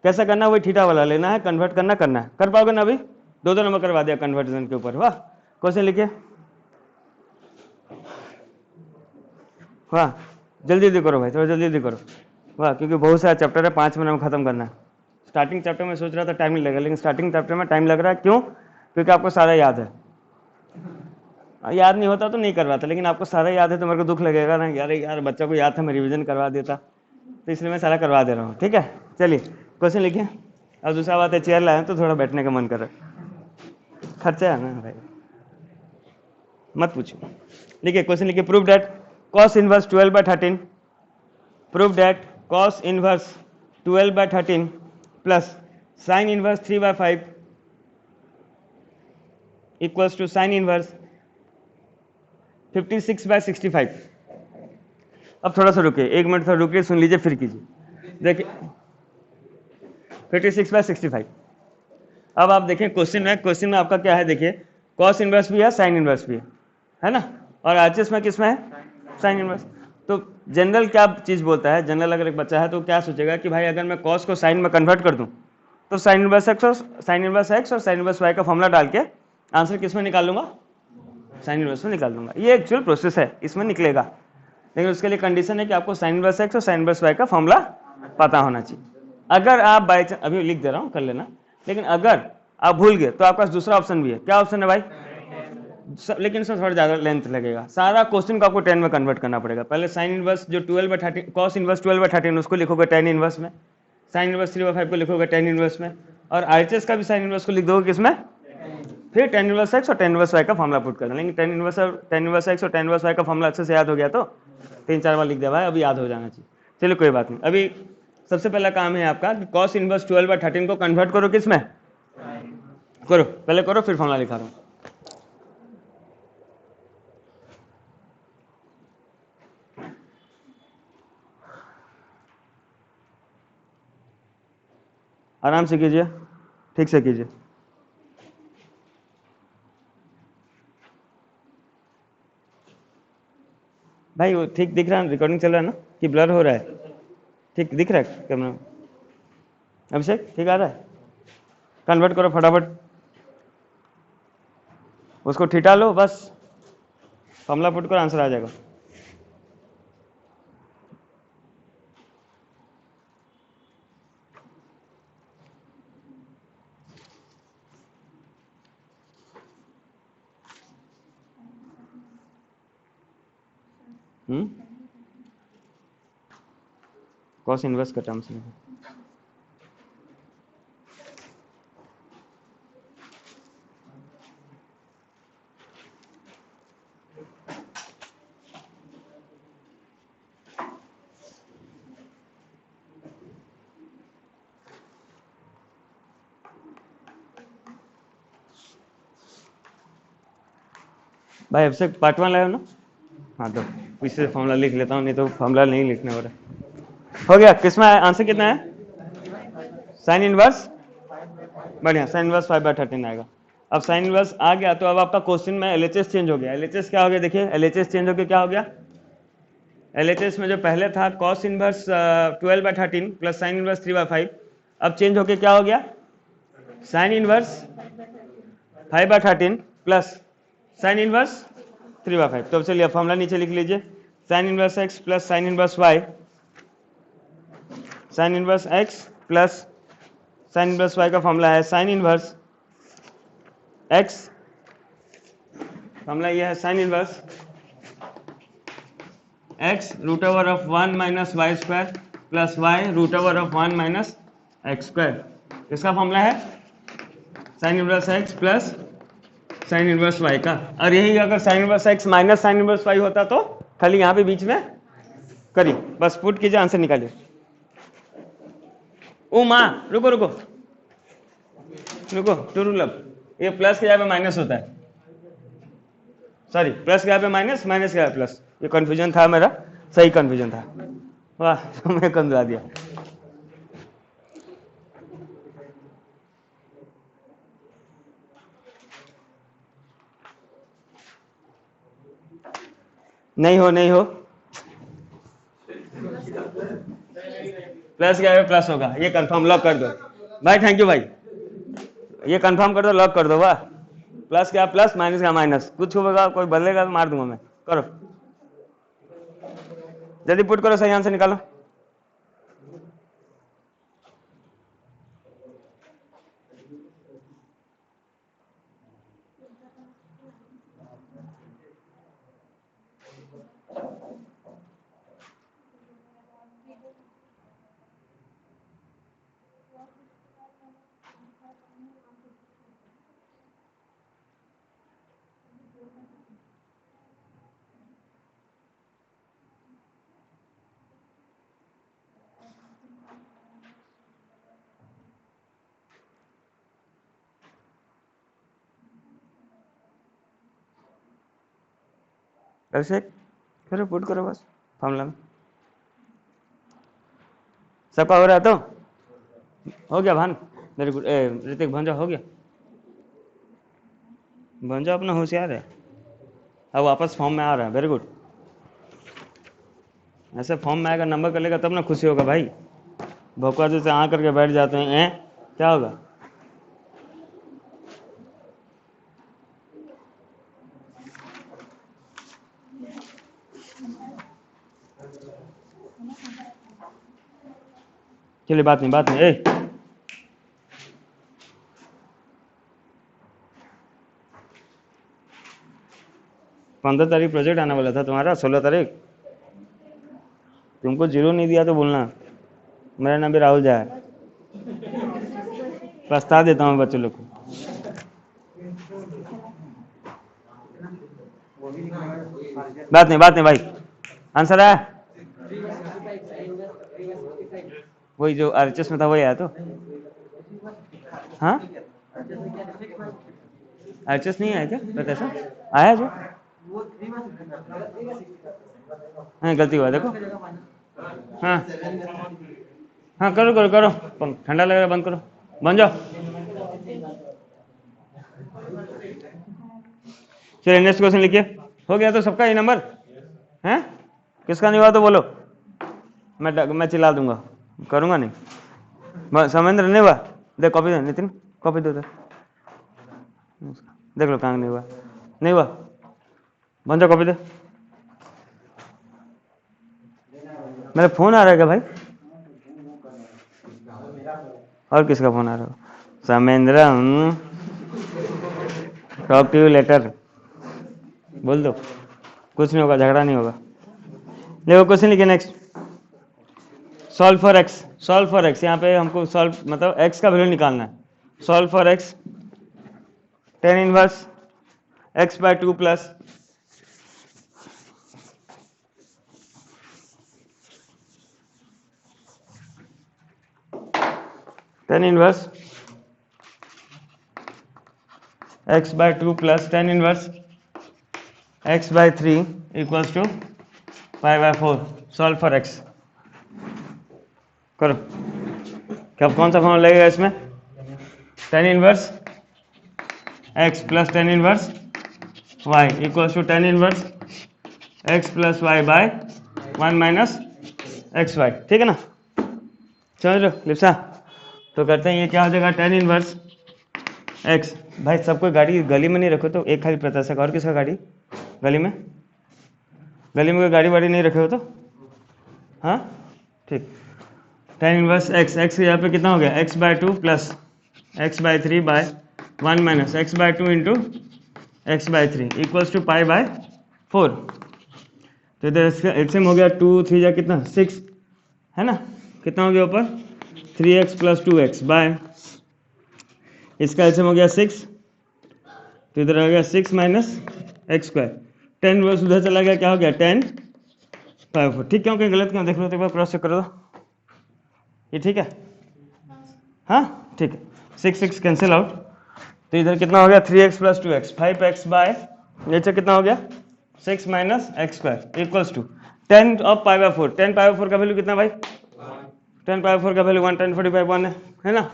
कैसा करना है वही थीटा वाला लेना है, कन्वर्ट करना है, कर पाओगे ना। अभी 2 नंबर करवा दिया कन्वर्जन के ऊपर, वाह। क्वेश्चन लिखिए, वाह जल्दी जल्दी करो भाई, थोड़ा जल्दी जल्दी करो, वाह, क्योंकि बहुत सारा चैप्टर है, 5 मिनट में खत्म करना है। स्टार्टिंग चैप्टर में सोच रहा था टाइम नहीं लगेगा, लेकिन स्टार्टिंग चैप्टर में टाइम लग रहा है, क्यों, क्योंकि आपको सारा याद है। याद नहीं होता तो नहीं करवाता, लेकिन आपको सारा याद है तो मेरे को दुख लगेगा ना, यार बच्चा को याद था, मैं रिवीजन करवा देता, तो इसलिए मैं सारा करवा दे रहा हूँ, ठीक है। चलिए क्वेश्चन लिखिए। अब दूसरा बात है, चेयर लाए तो थोड़ा बैठने का मन कर रहा है, खर्चा है ना भाई, मत पूछो। लिखिए क्वेश्चन लिखिए, prove that cos inverse 12/13, prove that cos inverse 12/13 plus sine inverse 3/5 equals to sine inverse 56/65। अब थोड़ा सा रुकिए, 1 मिनट थोड़ा रुकिए, सुन लीजिए फिर कीजिए। देखिए 56/65। अब आप देखें क्वेश्चन में आपका क्या है, देखिए कॉस इनवर्स भी है, साइन इनवर्स भी है ना, और आरएचएस में किस में है, साइन इनवर्स। तो जनरल क्या चीज बोलता है, जनरल अगर एक बच्चा है तो क्या सोचेगा कि भाई अगर मैं कॉस को साइन में कन्वर्ट कर दूं तो साइन इनवर्स एक्स और साइन इनवर्स वाई का फॉर्मूला डाल के आंसर किस में निकाल लूंगा, साइन इनवर्स में निकाल दूंगा। ये एक्चुअल प्रोसेस है, इसमें निकलेगा, लेकिन उसके लिए कंडीशन है कि आपको साइन इनवर्स एक्स और साइन इनवर्स वाई का फॉर्मूला पता होना चाहिए। अगर आप बाई चांस, अभी लिख दे रहा हूं कर लेना, लेकिन अगर आप भूल गए तो आपके पास दूसरा ऑप्शन भी है। क्या ऑप्शन है भाई, लेकिन इसमें थोड़ा ज्यादा लेंथ लगेगा, सारा क्वेश्चन को आपको 10 में कन्वर्ट करना पड़ेगा। पहले साइन इनवर्स जो 12/13 कॉस इनवर्स 12/13 उसको लिखोगे 10 इनवर्स में, साइन इनवर्स 3/5 को लिखोगे 10 इनवर्स में, और आरएचएस का भी साइन इनवर्स को लिख दोगे किसमें, फिर 10 इनवर्स एक्स और 10 इनवर्स वाई का फॉर्मूला पुट करना। लेकिन 10 इनवर्स एक्स और 10 इनवर्स वाई का फॉर्मूला अच्छे से याद हो गया तो 3-4 बार लिख दिया भाई, अभी याद हो जाना चाहिए। चलिए कोई बात नहीं, अभी सबसे पहला काम है आपका कि कॉस इनवर्स 12/13 को कन्वर्ट करो किसमें, करो पहले करो, फिर फॉर्मूला लिखा दो। आराम से कीजिए, ठीक से कीजिए। भाई वो ठीक दिख रहा है, रिकॉर्डिंग चल रहा है ना, कि ब्लर हो रहा है, ठीक दिख रहा है कैमरा, अभिषेक ठीक आ रहा है। कन्वर्ट करो फटाफट, उसको ठिठा लो, बस फॉर्मूला पुट करो, आंसर आ जाएगा। कॉस इनवर्स का टर्म्स में भाई, अभिषेक पार्ट 1 लाया ना, हाँ तो पीछे फॉर्मूला लिख लेता हूँ, नहीं तो फॉर्मूला नहीं लिखने हो रहा। हो गया, किसमें आंसर कितना है, साइन इनवर्स, बढ़िया, साइन इनवर्स 5/13 आएगा। अब साइन इनवर्स आ गया तो अब आपका क्वेश्चन में एलएचएस चेंज हो गया। एलएचएस क्या हो गया, देखिए एलएचएस चेंज हो गया, क्या हो गया, एलएचएस में जो पहले था cos inverse 12/13 plus sine inverse 3/5, अब चेंज होके क्या हो गया, sine inverse 5/13 plus sine inverse 3/5। तो चलिए फॉर्मूला नीचे लिख लीजिए, sine inverse x plus sine inverse y, sine inverse x plus sine inverse y का फॉर्मूला है साइन इनवर्स एक्स, फॉर्मूला ये है sine inverse x root over of 1 minus y square plus y root over of 1 minus x square. इसका फॉर्मूला है sine inverse x plus sine inverse y का। और यही अगर sine inverse x minus sine inverse y होता तो खाली यहाँ पे बीच में करिए, बस पुट कीजिए, आंसर निकालिए। ओ माँ, रुको रुको रुको, टू रूल अब, ये प्लस के यहाँ पे माइनस होता है, सॉरी प्लस के यहाँ पे माइनस, माइनस के यहाँ पे प्लस, ये कंफ्यूजन था मेरा, सही कंफ्यूजन था। वाह मैं कंफ्यूज दिया। नहीं हो, नहीं हो, प्लस के यहाँ पे प्लस होगा, ये कंफर्म, लॉक कर दो भाई, थैंक यू भाई, ये कंफर्म कर दो, लॉक कर दो। वाह, प्लस क्या प्लस, माइनस क्या माइनस, कुछ होगा कोई बदलेगा तो मार दूंगा मैं। करो जल्दी पुट करो, सही आंसर निकालो। ऐसे करो, पुट करो बस फॉर्मूला में। सबका हो रहा है तो हो गया भान, वेरी गुड। ऋतिक भंजा हो गया, भंजा अपना होशियार है, अब वापस फॉर्म में आ रहा है, वेरी गुड। ऐसे फॉर्म में आएगा, नंबर कर लेगा तब ना खुशी होगा भाई, भोकवा जैसे आ करके बैठ जाते हैं, क्या होगा। चलिए बात नहीं, बात नहीं, 15 तारीख प्रोजेक्ट आने वाला था तुम्हारा, 16 तारीख तुमको 0 नहीं दिया तो बोलना, मेरा नाम भी राहुल झा है, पछता देता हूँ बच्चों लोग को। बात नहीं, बात नहीं भाई, आंसर आया, वही जो आरएचएस में था वही आया तो, हाँ आरएचएस नहीं आया क्या, बट ऐसा आया जो, हाँ गलती हुआ देखो, हाँ हाँ करो करो करो, ठंडा लग रहा है, बंद करो, बन जाओ। चलिए नेक्स्ट क्वेश्चन लिखिए, हो गया तो सबका ये नंबर है, किसका नहीं हुआ तो बोलो, मैं चिल्ला दूंगा, करूंगा नहीं। समेंद्र नहीं हुआ, देख कॉपी दे, नितिन कॉपी दे, देख लो कहाँ नहीं हुआ, नहीं हुआ, बन जाओ, कॉपी दे। मेरा फोन आ रहा है क्या भाई, और किसका फोन आ रहा है, Samendra, talk to you later, बोल दो, कुछ नहीं होगा, झगड़ा नहीं होगा। देखो क्वेश्चन लिखिए next, solve for x, solve for x, यहाँ पे हमको सॉल्व मतलब एक्स का वैल्यू निकालना है, solve for x, tan inverse x by 2 plus tan inverse x by 2 plus tan inverse x by 3 equals to pi by 4, सॉल्व फॉर x। करो, क्या कौन सा फॉर्मूला लगेगा इसमें, tan inverse x plus tan inverse y equals to tan inverse x plus y by 1 minus x y, ठीक है ना, समझ लो लिप्सा। तो करते हैं, ये क्या हो जाएगा, tan इनवर्स x, भाई सबको गाड़ी गली में नहीं रखो तो, एक खाली प्रत्याशक, और किसका गाड़ी गली में, गली में कोई गाड़ी वाड़ी नहीं रखे हो तो, हाँ ठीक, tan इनवर्स x, x यहाँ पे कितना हो गया, x by 2 plus x by 3 by 1 minus x by 2 into x by 3 equals to pi by 4। तो इधर इसका एलसीएम हो गया, 2 3 जा कितना 6 है ना, कितना हो गया ऊपर 3x प्लस 2x बाय, इसका एलसीएम हो गया 6, तो इधर आ गया 6 minus x square, tan inverse उधर चला गया, क्या हो गया tan 5/4 ठीक, क्यों कहीं गलत क्यों, देख लो तो एक बार क्रॉस चेक करो तो ये ठीक है, हाँ ठीक है, 6 कैंसिल आउट, तो इधर कितना हो गया 3x plus 2x, 5x bye नीचे कितना हो गया 6 minus x square equals to 10 of पाई/4, 10 पाई/4 का वैल्यू कितना भाई, 10 पाई/4 का वैल्यू 1, 10/45 1 है ना,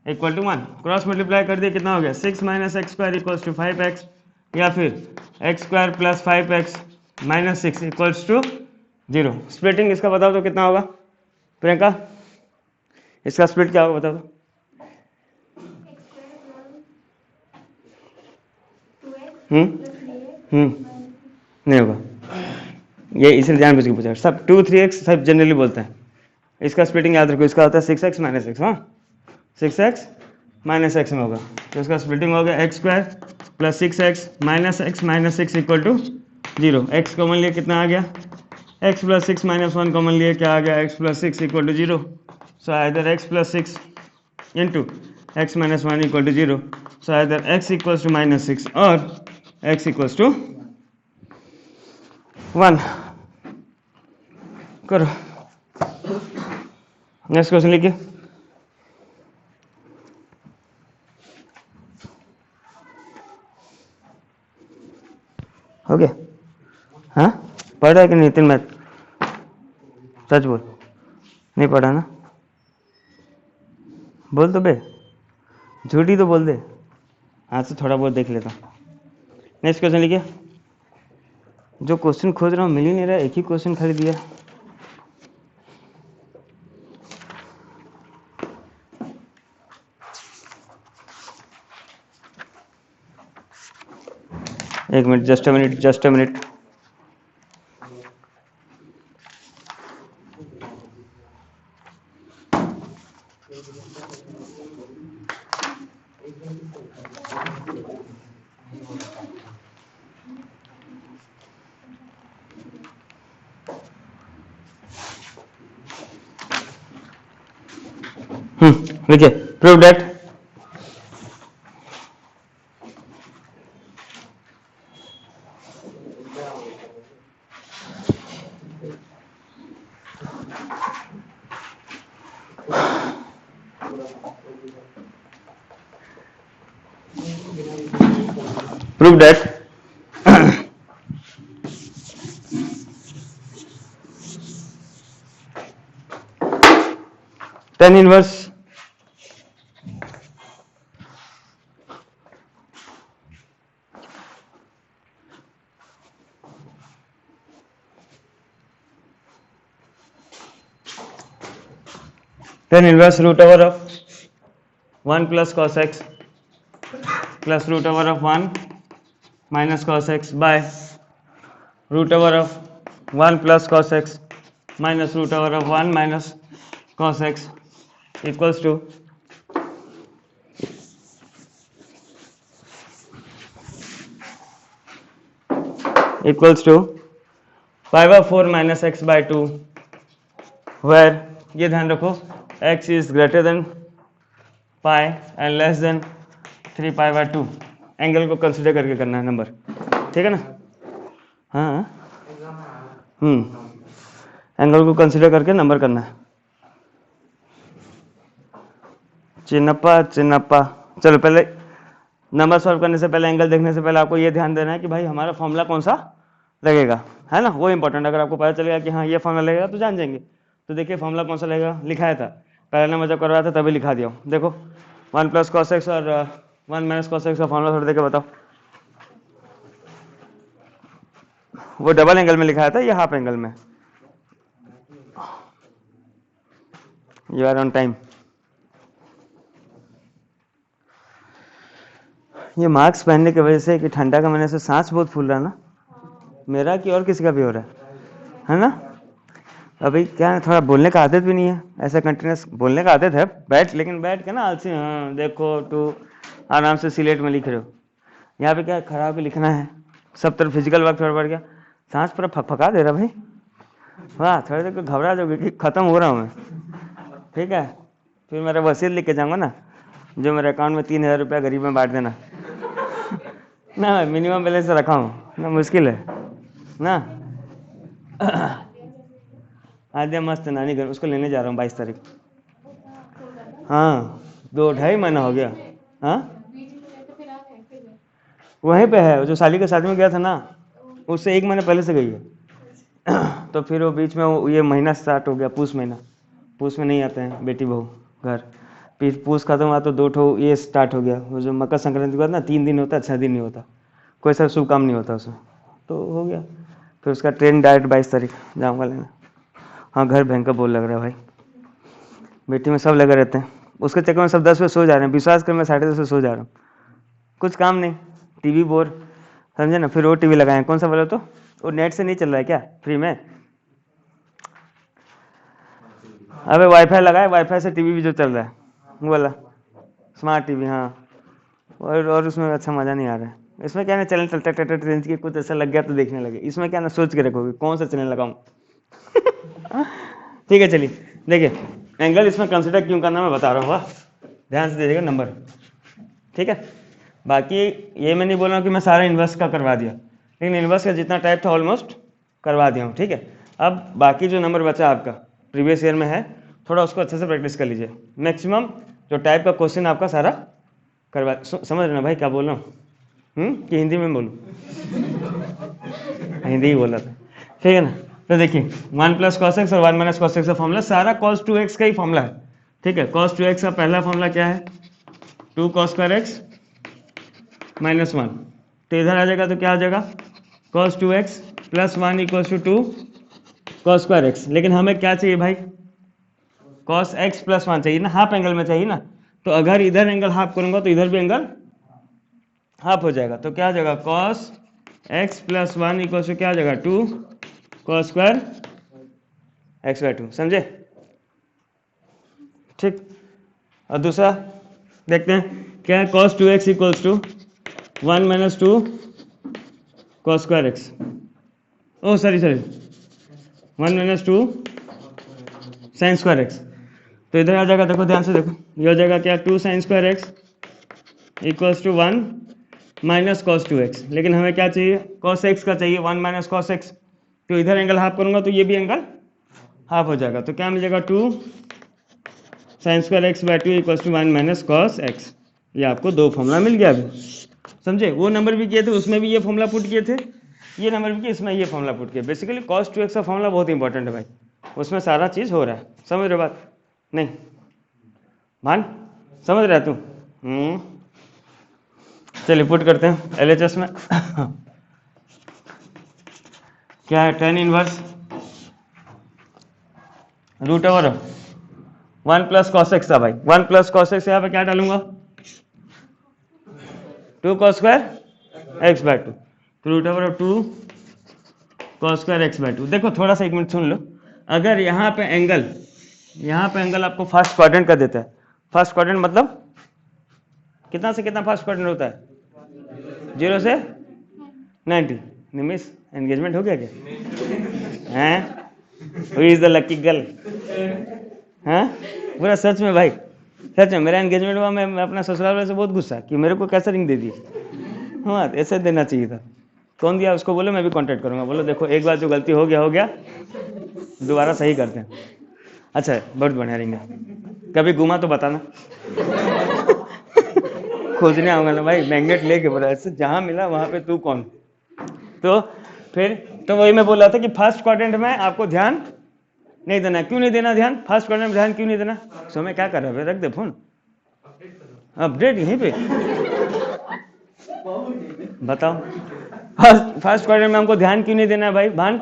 इक्वल टू 1, क्रॉस मल्टीप्लाई कर दिया कितना हो गया 6 minus x square equals to 5x, या फिर x square plus 5x minus 6 equals to 0। Splitting इसका बताओ तो कितना होगा प्रियंका, इसका स्प्लिट क्या होगा बता दो। नहीं होगा, ये इसलिए जान बुझ के पूछा, सब 2 3x सब जनरली बोलते हैं, इसका स्प्लिटिंग याद रखो, इसका होता है 6x माइनस एक्स, हाँ 6x माइनस एक्स में होगा, तो इसका स्प्लिटिंग हो गया x square plus 6x minus 6 equal to 0, x common लिए कितना आ गया x प्लस 6 माइनस 1 कॉमन लिए क्या आ गया x plus 6 equal to 0, so either x plus 6 into x minus 1 equal to 0, so either x equals to minus 6 और x इक्वल्स टू 1। करो नेक्स्ट क्वेश्चन लिखिए, हो गया, हाँ पढ़ रहा है कि नहीं तीन मैथ, सच बोल, नहीं पढ़ा ना, बोल तो बे, झूठी तो बोल दे, आज से थोड़ा बहुत देख लेता हूँ। नेक्स्ट क्वेश्चन लिखिए, जो क्वेश्चन खोज रहा हूँ मिल ही नहीं रहा, एक ही क्वेश्चन खाली दिया, एक मिनट, जस्ट अ मिनट, लिखिए, prove that prove that tan inverse root over of 1 plus cos x plus root over of 1 minus cos x by root over of 1 plus cos x minus root over of 1 minus cos x equals to pi/4 minus x by 2, where ये ध्यान रखो x is greater than pi and less than 3 pi/2, angle को कंसिडर करके करना है नंबर, ठीक है ना, हाँ एंगल को कंसिडर करके नंबर करना है, चिन्नप्पा। चलो पहले नंबर सॉल्व करने से पहले, एंगल देखने से पहले आपको ये ध्यान देना है कि भाई हमारा फॉर्मूला कौन सा लगेगा, है ना, वो इंपॉर्टेंट, अगर आपको पता चलेगा कि हाँ ये फॉर्मूला लगेगा तो जान जाएंगे। तो देखिए फॉर्मूला कौन सा लगेगा, लिखाया था पहले नंबर जब करवाया था तभी लिखा दिया, देखो 1 प्लस कॉस एक्स और 1 माइनस कॉस एक्स का फॉर्मूला थोड़ा देखे बताओ, वो डबल एंगल में लिखाया था या हाफ एंगल में, यू आर ऑन टाइम। ये मास्क पहनने की वजह से कि ठंडा का महीने से सांस बहुत फूल रहा है ना, मेरा कि और किसी का भी हो रहा है ना, अभी क्या है थोड़ा बोलने का आदत भी नहीं है, ऐसा कंटिन्यूस बोलने का आदत है, लेकिन बैठ के ना आलसी, हाँ देखो टू आराम से सिलेट में लिख रहे हो, यहाँ पे क्या खड़ा होकर लिखना है, सब तरफ फिजिकल वर्क थोड़ा बढ़ गया, सांस पूरा फकफका दे रहा भाई, वाह थोड़ी देर को घबरा जाओगे कि खत्म हो रहा हूँ मैं, ठीक है, फिर मेरा वसीयत लिख के जाऊँगा ना, जो मेरे अकाउंट में 3,000 रुपया गरीब में बांट देना ना, मिनिमम बैलेंस रखा हूँ ना, मुश्किल है ना आद्या मस्त है नानी घर, उसको लेने जा रहा हूँ 22 तारीख। हाँ 2-2.5 महीना हो गया। हाँ वहीं पे है, जो साली के शादी में गया था ना, उससे 1 महीने पहले से गई है। तो फिर वो बीच में ये महीना स्टार्ट हो गया, पूस महीना, पूस में नहीं आते हैं बेटी बहू घर, फिर पूस खत्म हुआ तो 2 ये स्टार्ट हो गया। वो जो मकर संक्रांति के बाद ना 3 दिन होता है, 6 दिन नहीं होता, कोई सा शुभ काम नहीं होता उसमें, तो हो गया। फिर उसका ट्रेन डायरेक्ट 22 तारीख जाऊँगा लेना। हाँ घर भयंकर बोल लग रहा है भाई, बेटी में सब लगे रहते हैं, उसके चक्कर में सब 10 बजे सो जा रहे हैं, विश्वास कर मैं 10:30 बजे सो जा रहा हूँ, कुछ काम नहीं, टीवी बोर, समझे ना। फिर वो टीवी लगाए, कौन सा बोले तो, वो नेट से नहीं चल रहा है क्या, फ्री में, अबे वाईफाई लगाए, वाईफाई से टीवी भी जो चल रहा है वो वाला स्मार्ट टीवी। हाँ और उसमें अच्छा मज़ा नहीं आ रहा है। इसमें क्या ना चैनल चलता है रेंज के, कुछ ऐसा लग गया तो देखने लगे। इसमें क्या ना सोच के रखोगे कौन सा चैनल लगाऊं। ठीक है चलिए देखिए, एंगल इसमें कंसिडर क्यों करना मैं बता रहा हूँ, वाह ध्यान से दीजिएगा नंबर, ठीक है। बाकी ये मैं नहीं बोल रहा हूँ कि मैं सारा इन्वर्स का करवा दिया, लेकिन इन्वर्स का जितना टाइप था ऑलमोस्ट करवा दिया हूँ, ठीक है। अब बाकी जो नंबर बचा आपका प्रीवियस ईयर में है, थोड़ा उसको अच्छे से प्रैक्टिस कर लीजिए। मैक्सिमम जो टाइप का क्वेश्चन आपका सारा करवा, समझ रहे ना भाई क्या बोल रहा हूँ, कि हिंदी में बोलूँ? हिंदी ही बोल रहा था, ठीक है ना। तो देखिए 1 + cos x और 1 - cos x का फॉर्मूला सारा cos 2x का ही फॉर्मूला है, ठीक है। cos 2x का पहला फॉर्मूला क्या है, 2 cos square x -1, तो इधर आ जाएगा तो क्या आ जाएगा, cos 2x + 1 = 2 cos square x। लेकिन हमें क्या चाहिए भाई, cos x + 1 चाहिए ना, हाफ एंगल में चाहिए ना। तो अगर इधर एंगल हाफ करूंगा तो इधर भी एंगल हाफ हो जाएगा, तो क्या आ जाएगा, cos x + 1 = क्या आ जाएगा, 2 cos square x/2, समझे, ठीक। और दूसरा देखते हैं क्या है, cos 2x = 1 - 2 cos square x, oh sorry 1 - 2 sin square x। तो इधर आ जाएगा, देखो ध्यान से देखो, ये हो जाएगा क्या, 2 sin square x = 1 - cos 2x। लेकिन हमें क्या चाहिए, cos x का चाहिए, 1 - cos x, तो इधर एंगल हाफ करूंगा तो ये भी एंगल हाफ हो जाएगा, तो क्या मिल जाएगा, 2 sin square x/2 = 1 - cos x। ये आपको 2 फॉर्मूला मिल गया अभी, समझे। वो नंबर भी किए थे, उसमें भी ये फॉर्मूला पुट किए थे, ये नंबर भी किए, इसमें ये फॉर्मूला पुट किया। बेसिकली cos 2x का फॉर्मूला बहुत इंपॉर्टेंट है भाई, उसमें सारा चीज़ हो रहा है, समझ रहे बात नहीं भान, समझ रहा है तू, चलिए पुट करते हैं LHS में। क्या है, tan इनवर्स √1 + cos x था भाई, 1 + cos x, यहाँ पे क्या डालूंगा, 2 cos square x/2, तो √2 cos square x/2। देखो थोड़ा सा 1 मिनट सुन लो, अगर यहाँ पे एंगल आपको फर्स्ट क्वाड्रेंट का देता है, फर्स्ट क्वाड्रेंट मतलब कितना से कितना फर्स्ट क्वाड्रेंट होता है, 0 से 90। निमिष एंगेजमेंट हो गया क्या, हैं, who is the lucky girl, हैं, पूरा सच में भाई, सच में मेरा एंगेजमेंट हुआ, मैं अपना ससुराल वाले से बहुत गुस्सा कि मेरे को कैसा रिंग दे दी। हाँ ऐसे देना चाहिए था, कौन दिया उसको, बोलो मैं भी कांटेक्ट करूंगा, बोलो देखो एक बार जो गलती हो गया, दोबारा सही करते हैं। अच्छा बहुत बढ़िया रिंग है, कभी घुमा तो बताना। खोजने आऊंगा ना भाई, मैग्नेट लेके बोला ऐसे, जहां मिला वहां पे तू कौन। तो फिर तो वही मैं बोल रहा था कि फर्स्ट क्वाड्रेंट में आपको ध्यान नहीं देना। क्यों नहीं देना ध्यान, फर्स्ट क्वाड्रेंट में ध्यान क्यों नहीं देना, सो मैं क्या कर रहा है, रख दे फोन, अपडेट यहीं पे बताओ। फर्स्ट क्वाड्रेंट में हमको ध्यान क्यों नहीं देना है भाई, भान,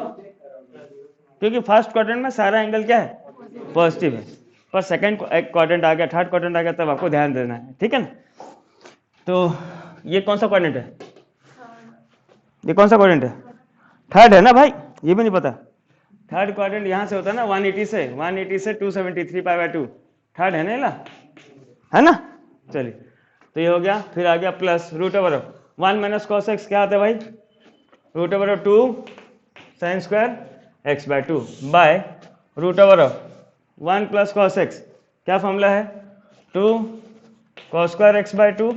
क्योंकि फर्स्ट क्वाड्रेंट में सारा एंगल क्या है, पॉजिटिव है, पर सेकंड क्वाड्रेंट आ गया, थर्ड क्वाड्रेंट आ गया, तब आपको ध्यान देना है, ठीक है ना। तो ये कौन सा क्वाड्रेंट है, ये कौन सा क्वाड्रेंट है, थर्ड है ना भाई, ये भी नहीं पता। थर्ड क्वाड्रेंट यहाँ से होता है ना, 180 से 273π/2, थर्ड है ना, है ना। चलिए तो ये हो गया, फिर आ गया प्लस √1 - cos x, क्या आता है भाई, √2 sin square x/2 by √1 + cos x, क्या फॉर्मूला है, 2 cos square x/2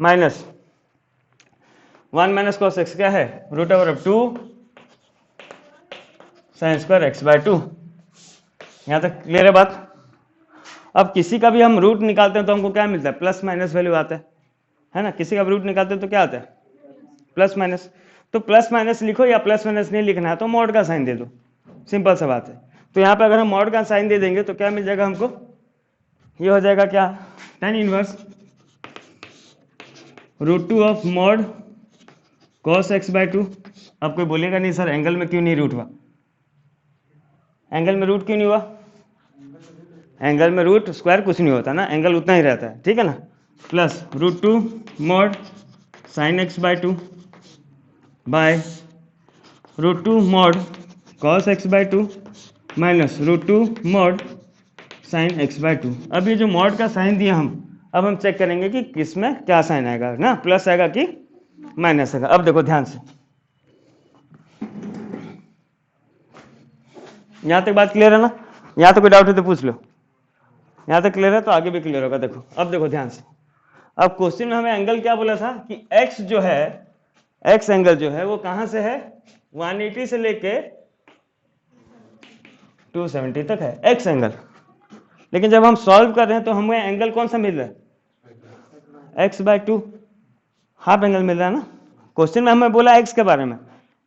minus 1 - cos x, क्या है, √2 sin square x/2, यहाँ तक क्लियर है बात। अब किसी का भी हम रूट निकालते हैं तो हमको क्या मिलता है, प्लस माइनस वैल्यू आता है ना। किसी का भी रूट निकालते हैं तो क्या आता है, प्लस माइनस। तो प्लस माइनस लिखो या प्लस माइनस नहीं लिखना है तो मॉड का साइन दे दो, सिंपल सा बात है। तो यहाँ पे अगर हम मॉड का साइन दे देंगे तो क्या मिल जाएगा हमको, ये हो जाएगा क्या, tan inverse √2 of mod cos x/2। अब कोई बोलेगा नहीं सर एंगल में क्यों नहीं रूट हुआ, एंगल में रूट क्यों नहीं हुआ, एंगल में रूट स्क्वायर कुछ नहीं होता ना, एंगल उतना ही रहता है, ठीक है ना। Plus √2 mod sin x/2 by √2 mod cos x/2 minus √2 mod sin x/2। अब ये जो मॉड का साइन दिया अब हम चेक करेंगे कि किस में क्या साइन आएगा ना, प्लस आएगा कि माइनस आएगा। अब देखो ध्यान से, यहां तक बात क्लियर है ना, यहां तक कोई डाउट है तो पूछ लो, यहां तक क्लियर है तो आगे भी क्लियर होगा। देखो अब देखो ध्यान से, अब क्वेश्चन में हमें एंगल क्या बोला था कि x जो है, x एंगल जो है वो कहां से है, 180 से लेके 270 तक है x एंगल। लेकिन जब हम सॉल्व कर रहे हैं तो हमें एंगल कौन सा मिल रहा है, x/2 हाफ एंगल मिल रहा है ना। क्वेश्चन में हमें बोला x के बारे में,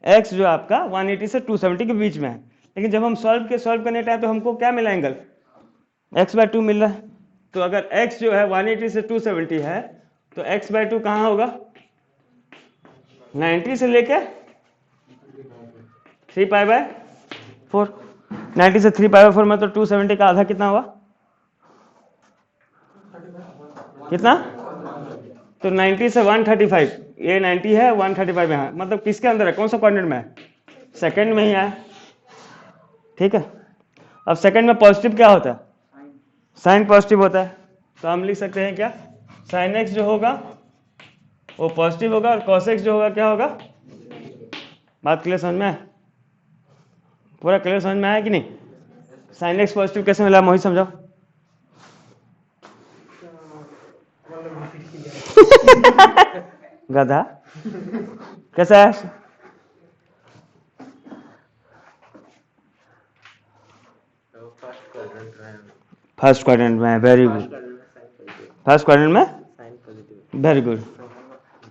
x जो आपका 180 से 270 के बीच में है, लेकिन जब हम सॉल्व करने टाइम तो हमको क्या मिला, एंगल x/2 मिल रहा है। तो अगर x जो है 180 से 270 है तो x/2 कहाँ होगा, 90 से लेके 3π/4। 90 से 3π/4 में तो 270 का आधा कितना हुआ, कितना, तो 90 से 135, ये 90 है 135 यहाँ, मतलब किसके अंदर है, कौन सा क्वाड्रेंट में है, सेकंड में ही है, ठीक है। अब सेकंड में पॉजिटिव क्या होता है, साइन पॉजिटिव होता है, तो हम लिख सकते हैं क्या, साइन एक्स जो होगा वो पॉजिटिव होगा और कॉस एक्स जो होगा क्या होगा। बात क्लियर समझ में है, पूरा क्लियर समझ में आया कि नहीं। साइन एक्स पॉजिटिव कैसे मिला, मोहित समझाओ। गधा कैसा है, फर्स्ट क्वाड्रेंट में, वेरी गुड, फर्स्ट क्वाड्रेंट में, very good.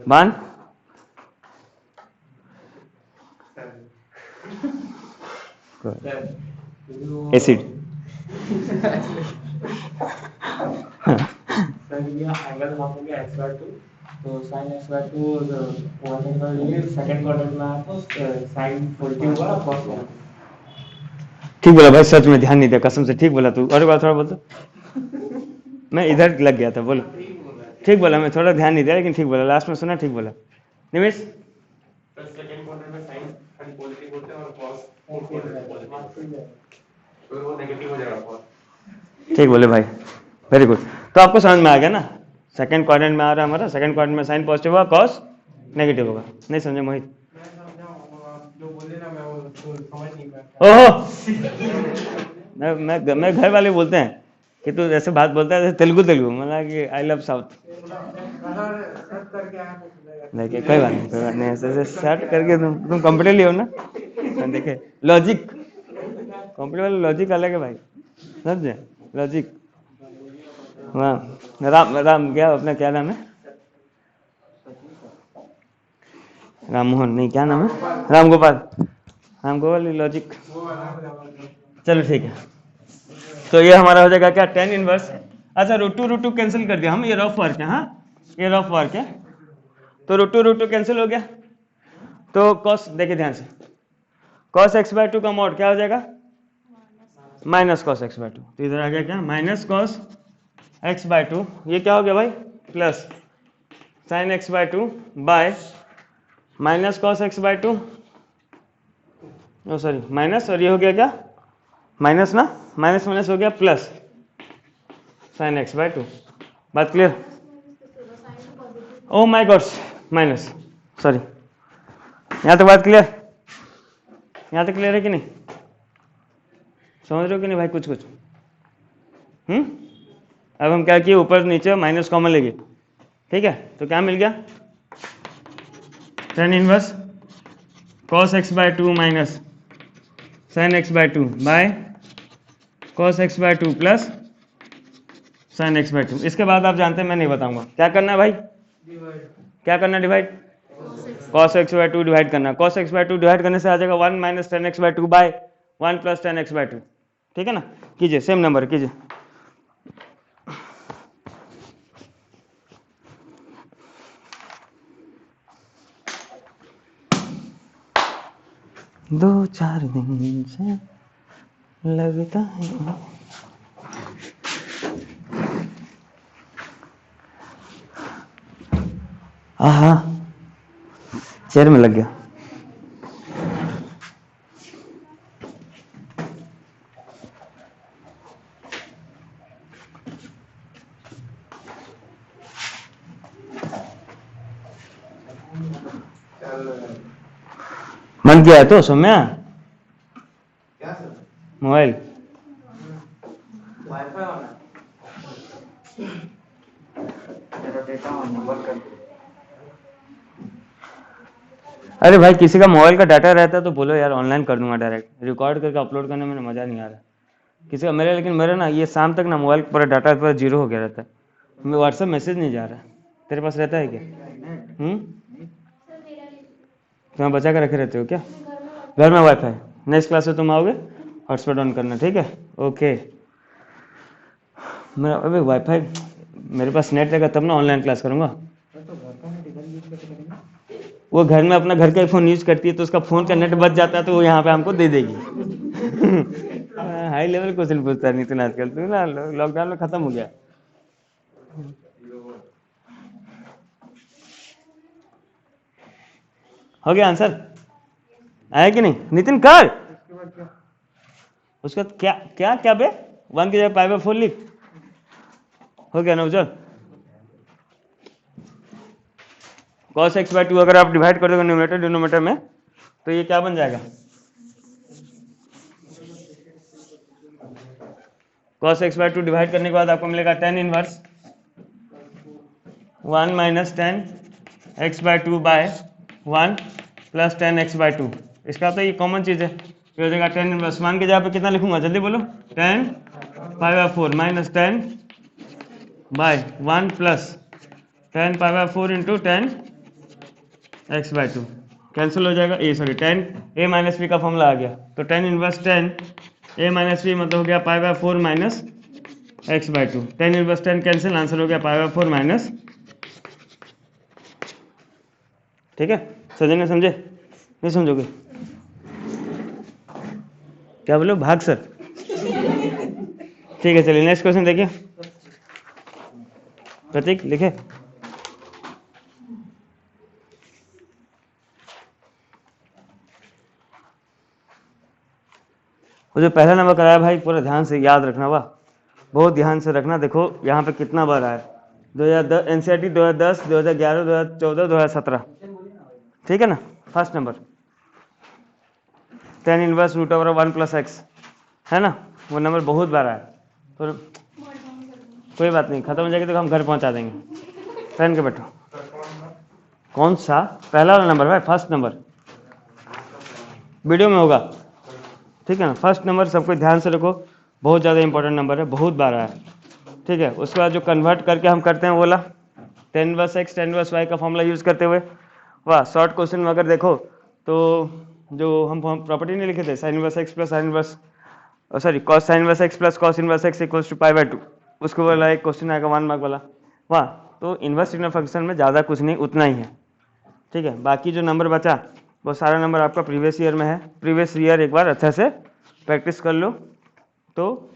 One acid angle मापेंगे x/2, तो sin x/2 वन एंगल लिए सेकंड क्वाड्रेंट में आपको sin 40 होगा cos। ठीक बोला भाई, सच में ध्यान नहीं दिया कसम से, ठीक बोला तू, और बात थोड़ा बोल तो। मैं इधर लग गया था, बोलो ठीक बोला, मैं थोड़ा ध्यान नहीं दिया लेकिन ठीक बोला, लास्ट में सुना, ठीक बोला निमेश। सेकंड क्वाड्रेंट में sin पॉजिटिव होते हैं और cos तो वो नेगेटिव हो जाएगा cos। ठीक बोले भाई, वेरी गुड। तो आपको समझ में आ गया ना, सेकंड क्वाड्रेंट में आ रहा है हमारा, सेकंड क्वाड्रेंट में साइन पॉजिटिव होगा, कॉस नेगेटिव होगा। नहीं समझे मोहित, जो बोले ना मैं वो समझ नहीं पाया। ओहो मैं घर वाले बोलते हैं कि तू ऐसे बात बोलता है तेलुगु मतलब कि आई लव साउथ। देखिए कोई बात नहीं, कोई बात नहीं, ऐसे सर्च करके तुम कंफर्टेबल हो ना, देखिए लॉजिक, कंफर्टेबल लॉजिक अलग है भाई, समझे लॉजिक। हाँ राम क्या अपना क्या नाम है, राम मोहन नहीं, क्या नाम है, राम गोपाल लॉजिक। चलो ठीक है, तो ये हमारा हो जाएगा क्या, tan इनवर्स। अच्छा √2 कैंसिल कर दिया हम, ये रफ वर्क है, हाँ ये रफ वर्क है, तो √2 कैंसिल हो गया। तो cos, देखिए ध्यान से, cos x/2 का मॉड क्या हो जाएगा, माइनस cos x/2, तो इधर आ गया क्या, माइनस cos x/2, ये क्या हो गया भाई, plus sin x/2 by minus cos x/2, oh sorry minus, और ये हो गया क्या, माइनस ना, माइनस माइनस हो गया प्लस sin x/2। बात clear, oh my God's minus, sorry, यहाँ तक बात क्लियर, यहाँ तक क्लियर है कि नहीं, समझ रहे हो कि नहीं भाई, कुछ अब हम क्या किए, ऊपर नीचे माइनस कॉमन लेंगे, ठीक है। तो क्या मिल गया, tan inverse cos x/2 minus sin x/2 by cos X by two plus sine x by to. इसके बाद आप जानते हैं मैं नहीं बताऊंगा क्या करना है भाई, क्या करना है divide, cos X by two divide करना। Cos X by two divide करने से आ जाएगा 1 minus tan x by two by 1 plus tan x by two. ठीक है ना, कीजिए सेम नंबर कीजिए। दो चार दिन से लगता है आहा चेयर में लग गया। मन किया है तो सौम्या क्या सर? मोबाइल वाईफाई ऑन है। मेरा डेटा ऑन है, बंद कर दो। अरे भाई किसी का मोबाइल का डाटा रहता है तो बोलो यार ऑनलाइन कर दूंगा डायरेक्ट, रिकॉर्ड करके अपलोड करने में मज़ा नहीं आ रहा किसी का मेरे। लेकिन मेरा ना ये शाम तक ना मोबाइल पूरा डाटा पूरा जीरो हो गया रहता है, मैं व्हाट्सएप मैसेज नहीं जा रहा। तेरे पास रहता है क्या? तुम्हें बचा के रखे रहते हो क्या? घर में वाईफाई, नेक्स्ट क्लास में तुम आओगे हॉटस्पॉट ऑन करना, ठीक है ओके। मेरा अबे वाईफाई मेरे पास नेट रहेगा तब ना ऑनलाइन क्लास करूँगा। वो घर में अपना घर का फ़ोन यूज़ करती है तो उसका फ़ोन का नेट बच जाता है तो वो यहाँ पे हमको दे देगी। हाई लेवल क्वेश्चन पूछता है नितिन आजकल, तू ना लॉकडाउन में ख़त्म हो गया। हो गया आंसर आया कि नहीं नितिन कर। उसका क्या क्या क्या बे 1 की जगह पाई बाय 4 लिख। हो गया ना उज्जवल। cos x बाय टू अगर आप डिवाइड कर दोगे न्यूमरेटर डिनोमिनेटर में तो ये क्या बन जाएगा, cos x by two divide करने के बाद आपको मिलेगा tan inverse 1 minus tan x by two by 1 plus tan x by two. इसका तो ये कॉमन चीज़ है, ये हो जाएगा tan इनवर्स 1 की जगह पे कितना लिखूंगा जल्दी बोलो, tan pi by 4 minus ten by 1 plus ten pi by 4 into ten x by to. Cancel हो जाएगा, ए सॉरी टेन ए माइनस बी का फॉर्मूला आ गया तो टेन इनवर्स टेन ए माइनस बी मतलब हो गया pi by 4 minus x by to. Tan inverse tan cancel, answer हो गया पाई बाय 4 माइनस। ठीक है समझेंगे, समझे नहीं समझोगे क्या बोलो भाग सर। ठीक है चलिए नेक्स्ट क्वेश्चन देखिए, प्रतीक लिखे। वो जो पहला नंबर कराया भाई पूरा ध्यान से याद रखना, वाह बहुत ध्यान से रखना। देखो यहाँ पे कितना बार आया, 2010 एनसीईआरटी 2010 2011 2014 2017, ठीक है ना। First number tan inverse root over 1 plus x है ना, वो नंबर बहुत बार आया। तो कोई बात नहीं, खत्म हो जाएगी तो हम घर पहुंचा देंगे। पहन के बैठो। कौन सा पहला वाला नंबर भाई, फर्स्ट नंबर वीडियो में होगा, ठीक है ना। फर्स्ट नंबर सबको ध्यान से रखो, बहुत ज़्यादा इंपॉर्टेंट नंबर है, बहुत बार आया, ठीक है। उसके बाद जो कन्वर्ट करके हम करते हैं बोला tan inverse x tan inverse y का फॉर्मूला यूज़ करते हुए, वाह शॉर्ट क्वेश्चन में अगर देखो तो जो हम प्रॉपर्टी नहीं लिखे थे sine inverse x plus sine inverse sorry cos sine inverse x plus cos inverse x equals to pi by two, उसको वाला एक क्वेश्चन आएगा 1 मार्क वाला, वाह। तो इनवर्स सिग्नल फंक्शन में ज़्यादा कुछ नहीं, उतना ही है, ठीक है। बाकी जो नंबर बचा वो सारा नंबर आपका प्रीवियस ईयर में है, प्रीवियस ईयर एक बार अच्छा से प्रैक्टिस कर लो तो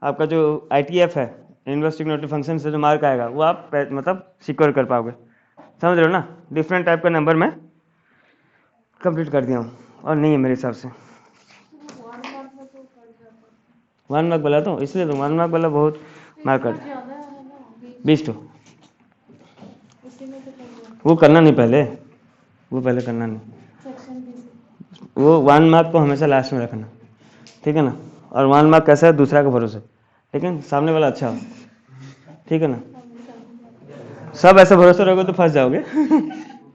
आपका जो ITF है इनवर्स ट्रिग्नोमेट्रिक फंक्शन से जो मार्क आएगा वो आप मतलब सिक्योर कर पाओगे, समझ रहे हो ना। डिफरेंट टाइप का नंबर मैं कंप्लीट कर दिया हूँ और नहीं है मेरे हिसाब से 1 मार्क वाला, तो इसलिए तो 1 मार्क वाला बहुत मार्क कर 20 तो वो करना नहीं पहले, वो पहले करना नहीं, वो 1 मार्क को हमेशा लास्ट में रखना, ठीक है ना। और 1 मार्क कैसा है दूसरा का भरोसे, लेकिन सामने वाला अच्छा हो, ठीक है ना। सब ऐसे भरोसे रहोगे तो फंस जाओगे।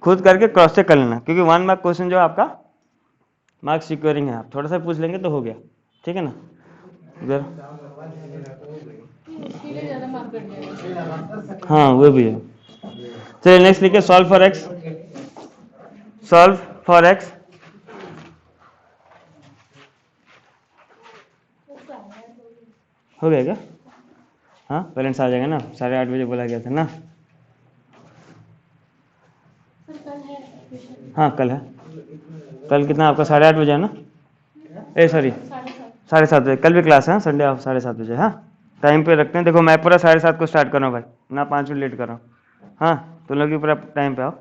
खुद करके क्रॉस चेक कर लेना, क्योंकि 1 मार्क क्वेश्चन जो आपका मार्क्स सिक्योरिंग है, आप थोड़ा सा पूछ लेंगे तो हो गया, ठीक है ना। इधर उसके लिए ज़्यादा मार्क कट जाएगा। हाँ वो भी है। चलिए नेक्स्ट लिखिए solve for x. Solve for x. हो गया क्या? हाँ पेरेंट्स आ जाएगा ना, 8:30 बजे बोला गया था ना। सर कल है ट्यूशन। हाँ कल है। कल कितना आपका 8:30 बजे है ना? ए सॉरी 7:30। 7:30 बजे। कल भी क्लास है संडे ऑफ 7:30 बजे। हाँ टाइम पे रखते हैं। देखो मैं पूरा 7:30 को स्टार्ट कर रहा हूँ भाई, ना 5 मिनट लेट कर रहा हूँ। हाँ तुम लोग भी पूरा टाइम पे आओ।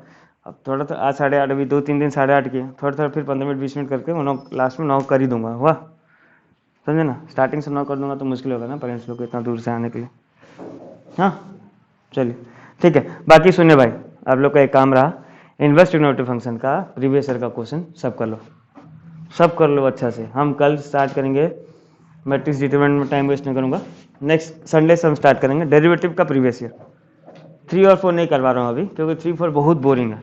अब थोड़ा तो आज 8:30, अभी 2-3 दिन 8:30 किए, थोड़ा थोड़ा फिर 15 मिनट 20 मिनट करके मैं 9 लास्ट में 9 कर ही दूंगा। हुआ समझे ना? स्टार्टिंग से 9 कर दूंगा तो मुश्किल होगा ना पेरेंट्स लोग को इतना दूर से आने के लिए। हाँ चलिए ठीक है। बाकी सुनिए भाई, आप लोग का एक काम रहा, इनवर्स ट्रिग्नोमेट्री फंक्शन का प्रीवियस ईयर का क्वेश्चन सब कर लो, सब कर लो अच्छा से। हम कल स्टार्ट करेंगे मैट्रिक्स डिटरमिनेंट में, टाइम वेस्ट नहीं करूंगा। नेक्स्ट संडे से हम स्टार्ट करेंगे डेरिवेटिव का प्रीवियस ईयर। 3 और 4 नहीं करवा रहा हूँ अभी, क्योंकि 3-4 बहुत बोरिंग है।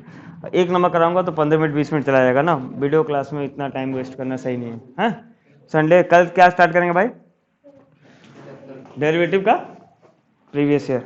1 नंबर कराऊंगा तो 15 मिनट 20 मिनट चला जाएगा ना, वीडियो क्लास में इतना टाइम वेस्ट करना सही नहीं है। हैं संडे कल क्या स्टार्ट करेंगे भाई? डेरिवेटिव का प्रीवियस ईयर।